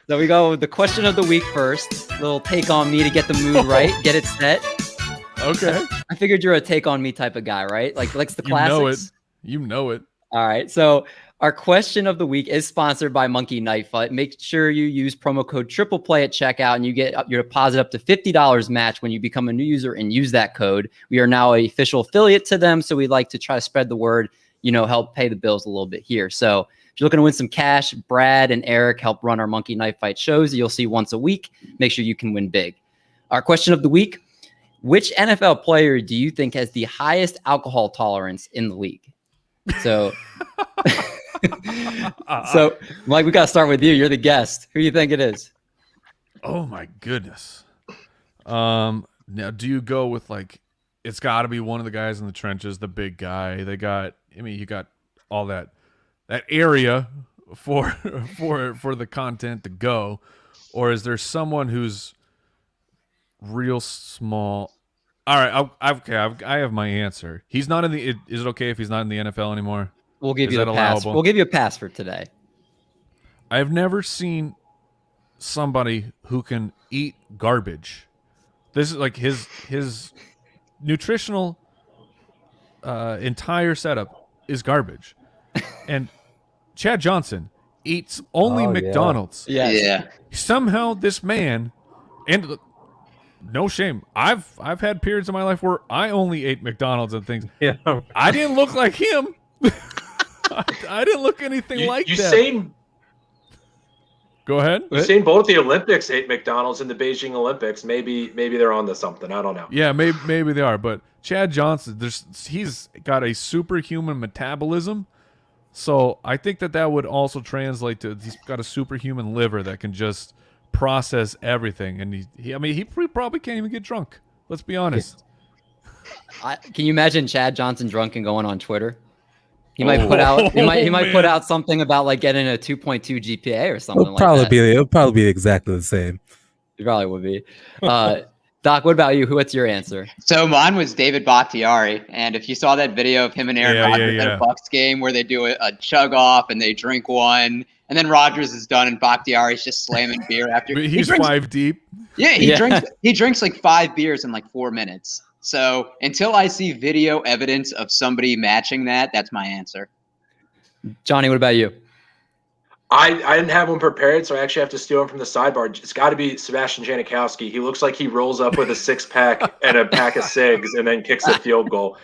So we go with the question of the week first. Little take on me to get the mood right, get it set. Okay. I figured you're a take on me type of guy, right? Like likes the classics. You know it. All right. So our question of the week is sponsored by Monkey Knife Fight. Make sure you use promo code TRIPLEPLAY at checkout and you get your deposit up to $50 match when you become a new user and use that code. We are now an official affiliate to them, so we'd like to try to spread the word, help pay the bills a little bit here. So if you're looking to win some cash, Brad and Eric help run our Monkey Knife Fight shows that you'll see once a week. Make sure you can win big. Our question of the week, which NFL player do you think has the highest alcohol tolerance in the league? So... So, Mike, we got to start with you. You're the guest. Who do you think it is? Oh my goodness. Now, do you go with it's got to be one of the guys in the trenches, the big guy? You got all that area for the content to go, or is there someone who's real small? All right, I have my answer. He's not in the. Is it okay if he's not in the NFL anymore? We'll give you a pass. We'll give you a pass for today. I've never seen somebody who can eat garbage. This is like his nutritional entire setup is garbage. And Chad Johnson eats only McDonald's. Yeah. Somehow this man, and no shame, I've had periods in my life where I only ate McDonald's and things. Yeah. I didn't look like him. I didn't look anything like that. Go ahead. Usain Bolt at the Olympics ate McDonald's in the Beijing Olympics. Maybe they're on to something. I don't know. Yeah, maybe they are. But Chad Johnson, he's got a superhuman metabolism. So I think that would also translate to he's got a superhuman liver that can just process everything. And he probably can't even get drunk. Let's be honest. Can you imagine Chad Johnson drunk and going on Twitter? He might put out. He might put out something about getting a 2.2 GPA or something like that. It'll probably be exactly the same. It probably would be. Doc, what about you? What's your answer? So mine was David Bakhtiari, and if you saw that video of him and Aaron Rodgers at a Bucs game where they do a chug off and they drink one, and then Rodgers is done and Bakhtiari's just slamming beer after. He's 5 deep. Yeah, he drinks 5 beers in 4 minutes. So until I see video evidence of somebody matching that, that's my answer. Johnny, what about you? I didn't have one prepared, so I actually have to steal him from the sidebar. It's got to be Sebastian Janikowski. He looks like he rolls up with a 6-pack and a pack of cigs and then kicks a field goal.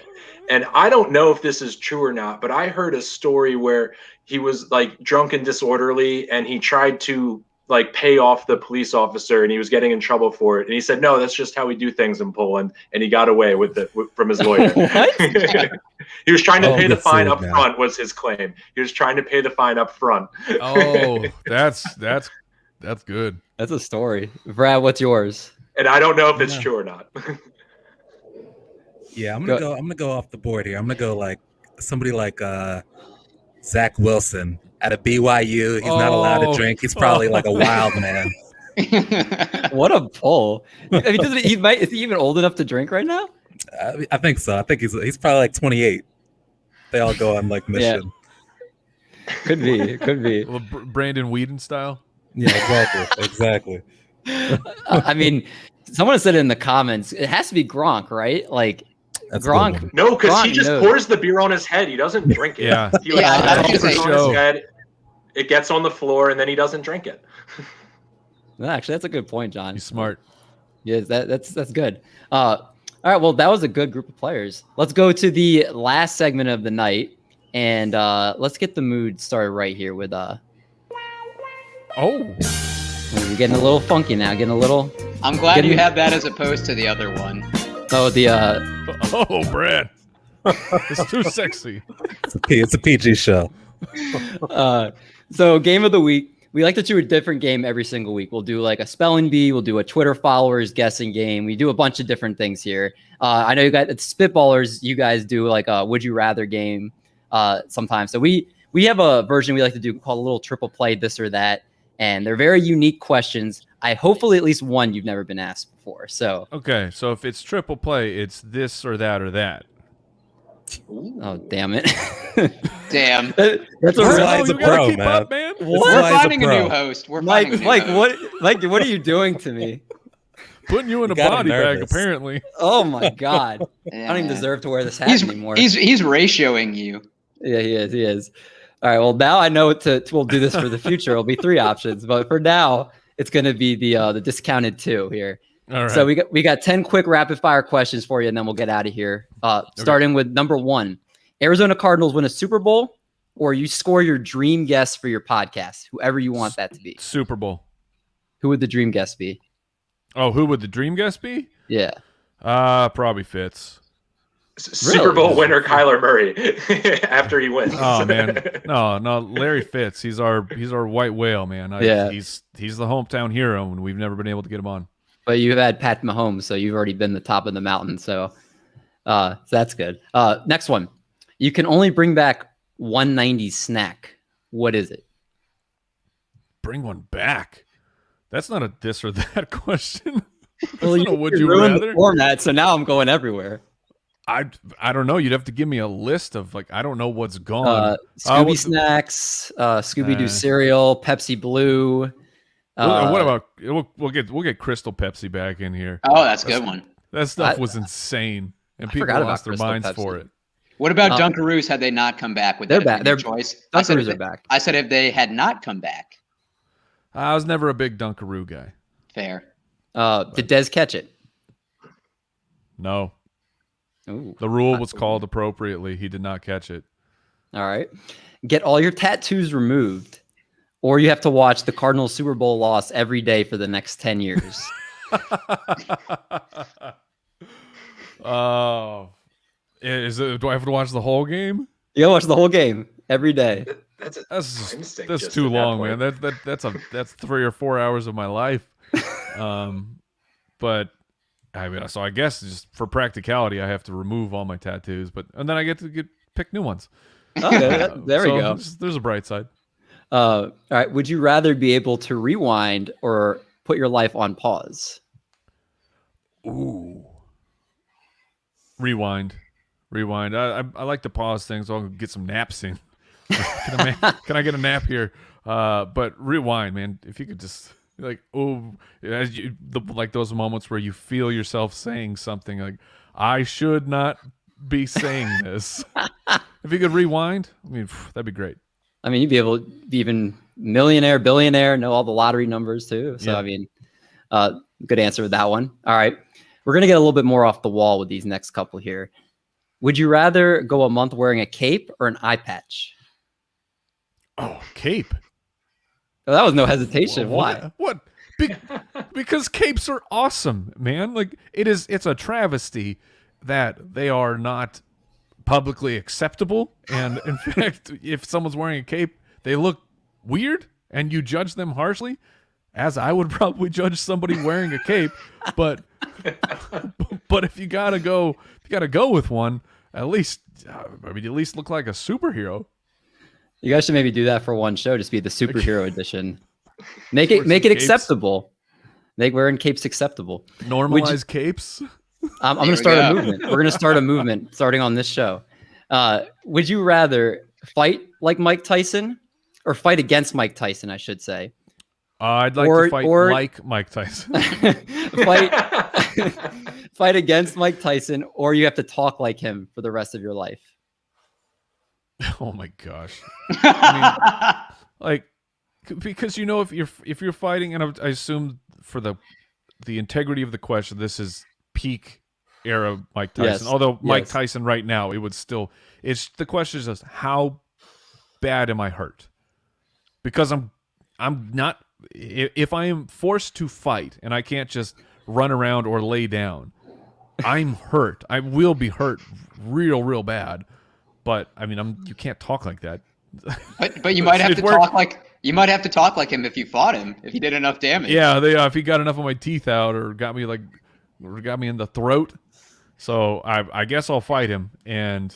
And I don't know if this is true or not, but I heard a story where he was drunk and disorderly, and he tried to pay off the police officer, and he was getting in trouble for it. And he said, "No, that's just how we do things in Poland." And he got away with it from his lawyer. He was trying to pay the fine up front, was his claim. He was trying to pay the fine up front. Oh, that's good. That's a story. Brad, what's yours? And I don't know if it's true or not. Yeah, I'm gonna go off the board here. I'm gonna go somebody like Zach Wilson. At a BYU, he's not allowed to drink. He's probably a wild man. What a pull! I mean, is he even old enough to drink right now? I think so. I think he's probably 28. They all go on mission. Yeah. Could be. Well, Brandon Whedon style. Yeah, exactly. I mean, someone said in the comments, it has to be Gronk, right? That's Gronk. No, because he just pours the beer on his head. He doesn't drink it. Yeah. He pours it on his head. it gets on the floor, and then he doesn't drink it. No, actually, that's a good point, John. He's smart. Yes, that's good. All right, well, that was a good group of players. Let's go to the last segment of the night, and let's get the mood started right here with Oh, we're getting a little funky now, getting a little. I'm glad you have that as opposed to the other one. Oh, the oh, Brad, it's too sexy. It's a PG show. So game of the week. We like to do a different game every single week. We'll do like a spelling bee. We'll do a Twitter followers guessing game. We do a bunch of different things here. I know you guys, it's Spitballers. You guys do like a Would You Rather game sometimes. So we have a version we like to do called a little triple play, this or that. And they're very unique questions. Hopefully at least one you've never been asked before. So Okay, so if it's triple play, it's this or that or that. oh damn it. Damn. That's a That's real, why he's a you gotta pro, keep man. up, man. That's We're why he's a finding a pro. new host. We're Mike, finding a new Mike, host. what are you doing to me? Putting you in a You got him body bag, nervous. apparently. Oh my god. Yeah. I don't even deserve to wear this hat He's anymore. he's ratioing you. Yeah, he is. All right. Well, now I know we'll do this for the future. It'll be 3 options, but for now, it's going to be the discounted 2 here. All right. So we got 10 quick rapid fire questions for you, and then we'll get out of here. Starting with number 1: Arizona Cardinals win a Super Bowl, or you score your dream guest for your podcast, whoever you want that to be. Super Bowl. Who would the dream guest be? Oh, who would the dream guest be? Yeah. Probably Fitz. Super Bowl winner Kyler Murray after he wins. Oh man, no, Larry Fitz. He's our white whale, man. Yeah. He's the hometown hero, and we've never been able to get him on. But you've had Pat Mahomes, so you've already been the top of the mountain. So that's good. Next one. You can only bring back 190 snack. What is it? Bring one back. That's not a this or that question. Well, not a would you ruined rather? the format, so now I'm going everywhere. I don't know. You'd have to give me a list of I don't know what's gone. Scooby what's- snacks, Scooby-Doo cereal, Pepsi Blue. what about we'll get Crystal Pepsi back in here. Oh, that's a good one. That stuff was insane, and I people forgot lost about their Crystal minds Pepsi. for it. What about Dunkaroos had they not come back with They're that back. They're choice? Dunkaroos are back. I said if they had not come back. I was never a big Dunkaroo guy. Fair. Did Dez catch it? No, Ooh. the rule was called appropriately. He did not catch it. All right. Get all your tattoos removed, or you have to watch the Cardinals Super Bowl loss every day for the next 10 years. Oh, do I have to watch the whole game? You gotta watch the whole game every day. That's a That's time sink that's just too at that long, point. man. That's 3 or 4 hours of my life. But I mean, so I guess just for practicality, I have to remove all my tattoos, and then I get to pick new ones. Okay, there we So go. There's a bright side. All right. Would you rather be able to rewind or put your life on pause? Ooh. Rewind. I like to pause things so I can get some naps in. Can I get a nap here? But rewind, man. If you could just like those moments where you feel yourself saying something like, I should not be saying this. If you could rewind, I mean, that'd be great. I mean, you'd be able to be even millionaire, billionaire, know all the lottery numbers too. So, Yeah. I mean, good answer with that one. All right. We're going to get a little bit more off the wall with these next couple here. Would you rather go a month wearing a cape or an eye patch? Oh, cape. Oh, that was no hesitation. Why? What? Because capes are awesome, man. Like it's a travesty that they are not publicly acceptable. And in fact, if someone's wearing a cape, they look weird and you judge them harshly, as I would probably judge somebody wearing a cape. But if you gotta go with one, at least look like a superhero. You guys should maybe do that for one show. Just be the superhero edition. Make Wear it some capes. acceptable. Make wearing capes acceptable. Normalize capes. I'm going There to start we a go. movement. We're going to start a movement starting on this show. Would you rather fight like Mike Tyson or fight against Mike Tyson, I should say? I'd like Or- to fight or- like Mike Tyson. Fight against Mike Tyson, or you have to talk like him for the rest of your life. Oh my gosh. Like, because if you're fighting, and I assume for the integrity of the question, this is peak era Mike Tyson. Yes. Although Mike Yes. Tyson right now, it would still. It's the question is just how bad am I hurt? Because I'm not. If I am forced to fight and I can't just run around or lay down, I'm hurt. I will be hurt real bad. But I mean, you can't talk like that. But you might have to talk like him if you fought him, if he did enough damage. Yeah, if he got enough of my teeth out or got me in the throat. So I guess I'll fight him, and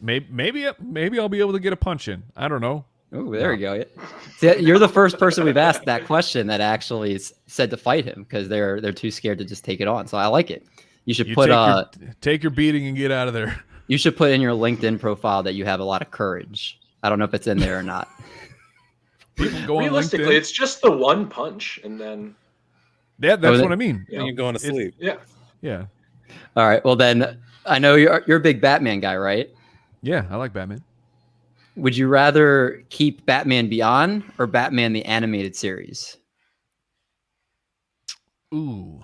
maybe I'll be able to get a punch in. I don't know. Oh, there you go. See, you're the first person we've asked that question that actually said to fight him because they're too scared to just take it on. So I like it. You should take your beating and get out of there. You should put in your LinkedIn profile that you have a lot of courage. I don't know if it's in there or not. People go on Realistically, LinkedIn. it's just the one punch, and then that's what I mean. And you're going to sleep. Yeah. All right. Well, then I know you're a big Batman guy, right? Yeah, I like Batman. Would you rather keep Batman Beyond or Batman the Animated Series? Ooh,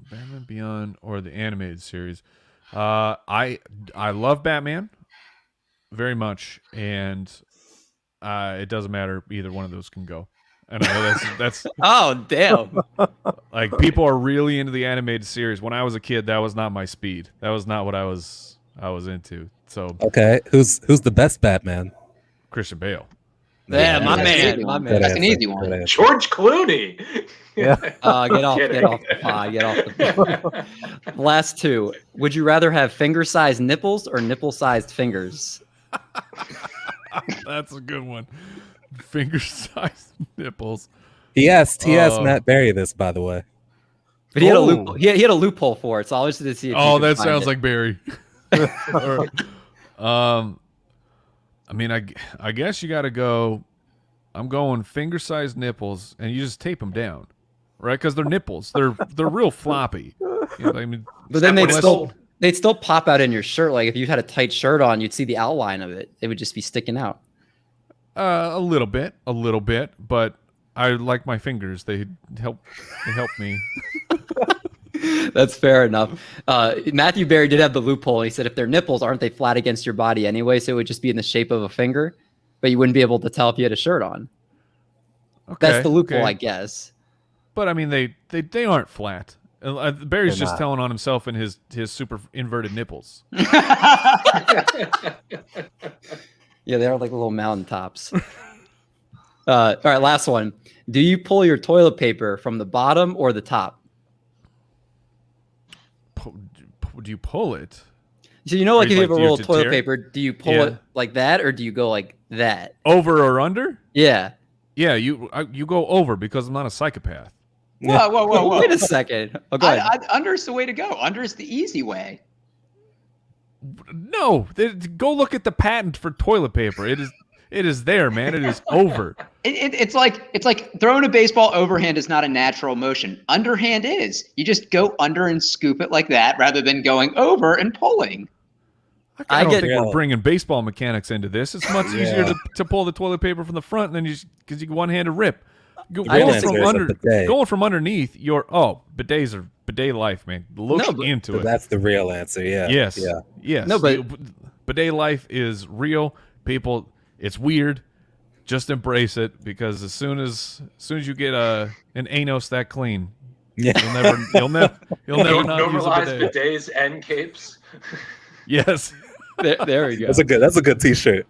Batman Beyond or the animated series. I love Batman very much, and it doesn't matter. Either one of those can go. And I know that's Oh, damn. like people are really into the animated series. When I was a kid, that was not my speed. That was not what I was into. So Okay, who's the best Batman? Christian Bale. Yeah, Yeah, my that's man. easy My one. man. That's an easy one. Good answer. George Clooney. Yeah. Get off the pod. Get off the pod. Last two. Would you rather have finger-sized nipples or nipple-sized fingers? That's a good one. Finger-sized nipples. He asked Matt Berry this, by the way. But he had a loophole. He had a loophole for it, so I was just to see. If you could That find sounds it. like Barry. I mean, I guess you got to go. I'm going finger-sized nipples, and you just tape them down, right? Because they're nipples. They're real floppy. You know, I mean, But then Unless- they'd still pop out in your shirt. Like if you had a tight shirt on, you'd see the outline of it. It would just be sticking out. a little bit, but I like my fingers. They help me. That's fair enough. Matthew Berry did have the loophole. He said if they're nipples, aren't they flat against your body anyway? So it would just be in the shape of a finger, but you wouldn't be able to tell if you had a shirt on. Okay, That's the loophole, okay. I guess. But I mean, they aren't flat. Barry's They're just not. telling on himself and his super inverted nipples. Yeah, they're like little mountaintops. All right, last one. Do you pull your toilet paper from the bottom or the top? Do you pull it So you know, like Or if you like, have a do you roll have of to toilet tear it? paper, do you pull Yeah. it like that or do you go like that? over or under? Yeah. Yeah, you go over because I'm not a psychopath. Whoa. Wait a second. Oh, go ahead. Under's the way to go. Under's the easy way. No, go look at the patent for toilet paper. It is there, man. It is over. It's like throwing a baseball overhand is not a natural motion. Underhand is. You just go under and scoop it like that rather than going over and pulling. I don't get- think we're bringing baseball mechanics into this. It's much easier to pull the toilet paper from the front than because you can one-handed rip. real Going answer from, is a bidet. going from underneath bidets are bidet life, man. Look into it. That's the real answer. Yeah. Yes. Yeah. Yes. No, but- bidet life is real. People, it's weird. Just embrace it because as soon as you get an anus that clean, Yeah. you'll never not use a Normalize bidet. bidets and capes. Yes. There we go. That's a good T-shirt.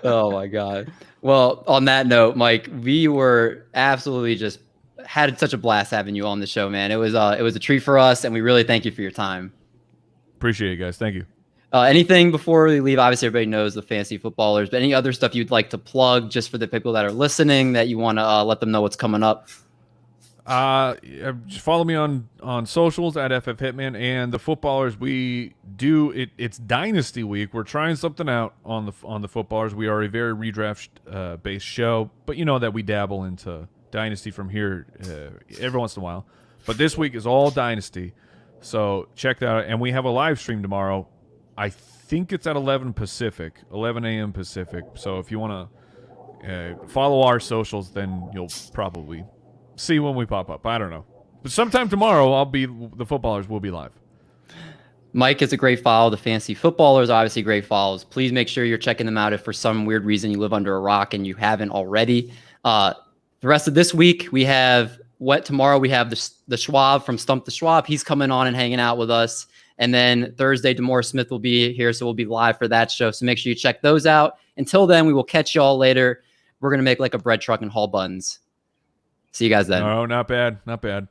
Oh my God. Well, on that note, Mike, we were absolutely just had such a blast having you on the show, man. It was a treat for us, and we really thank you for your time. Appreciate it, guys. Thank you. Anything before we leave? Obviously, everybody knows the fantasy footballers, but any other stuff you'd like to plug just for the people that are listening that you want to let them know what's coming up? Just follow me on socials at FF Hitman and the footballers. We do it. It's Dynasty Week. We're trying something out on the footballers. We are a very redraft based show, but you know that we dabble into Dynasty from here every once in a while. But this week is all Dynasty, so check that out. And we have a live stream tomorrow. I think it's at 11 a.m. Pacific. So if you want to follow our socials, then you'll probably see when we pop up. I don't know. But sometime tomorrow, the footballers will be live. Mike is a great follow. The fantasy footballers are obviously great follows. Please make sure you're checking them out if for some weird reason you live under a rock and you haven't already. The rest of this week, we have tomorrow we have the Schwab from Stump the Schwab. He's coming on and hanging out with us. And then Thursday, Demore Smith will be here, so we'll be live for that show. So make sure you check those out. Until then, we will catch you all later. We're going to make like a bread truck and haul buns. See you guys then. No, not bad. Not bad.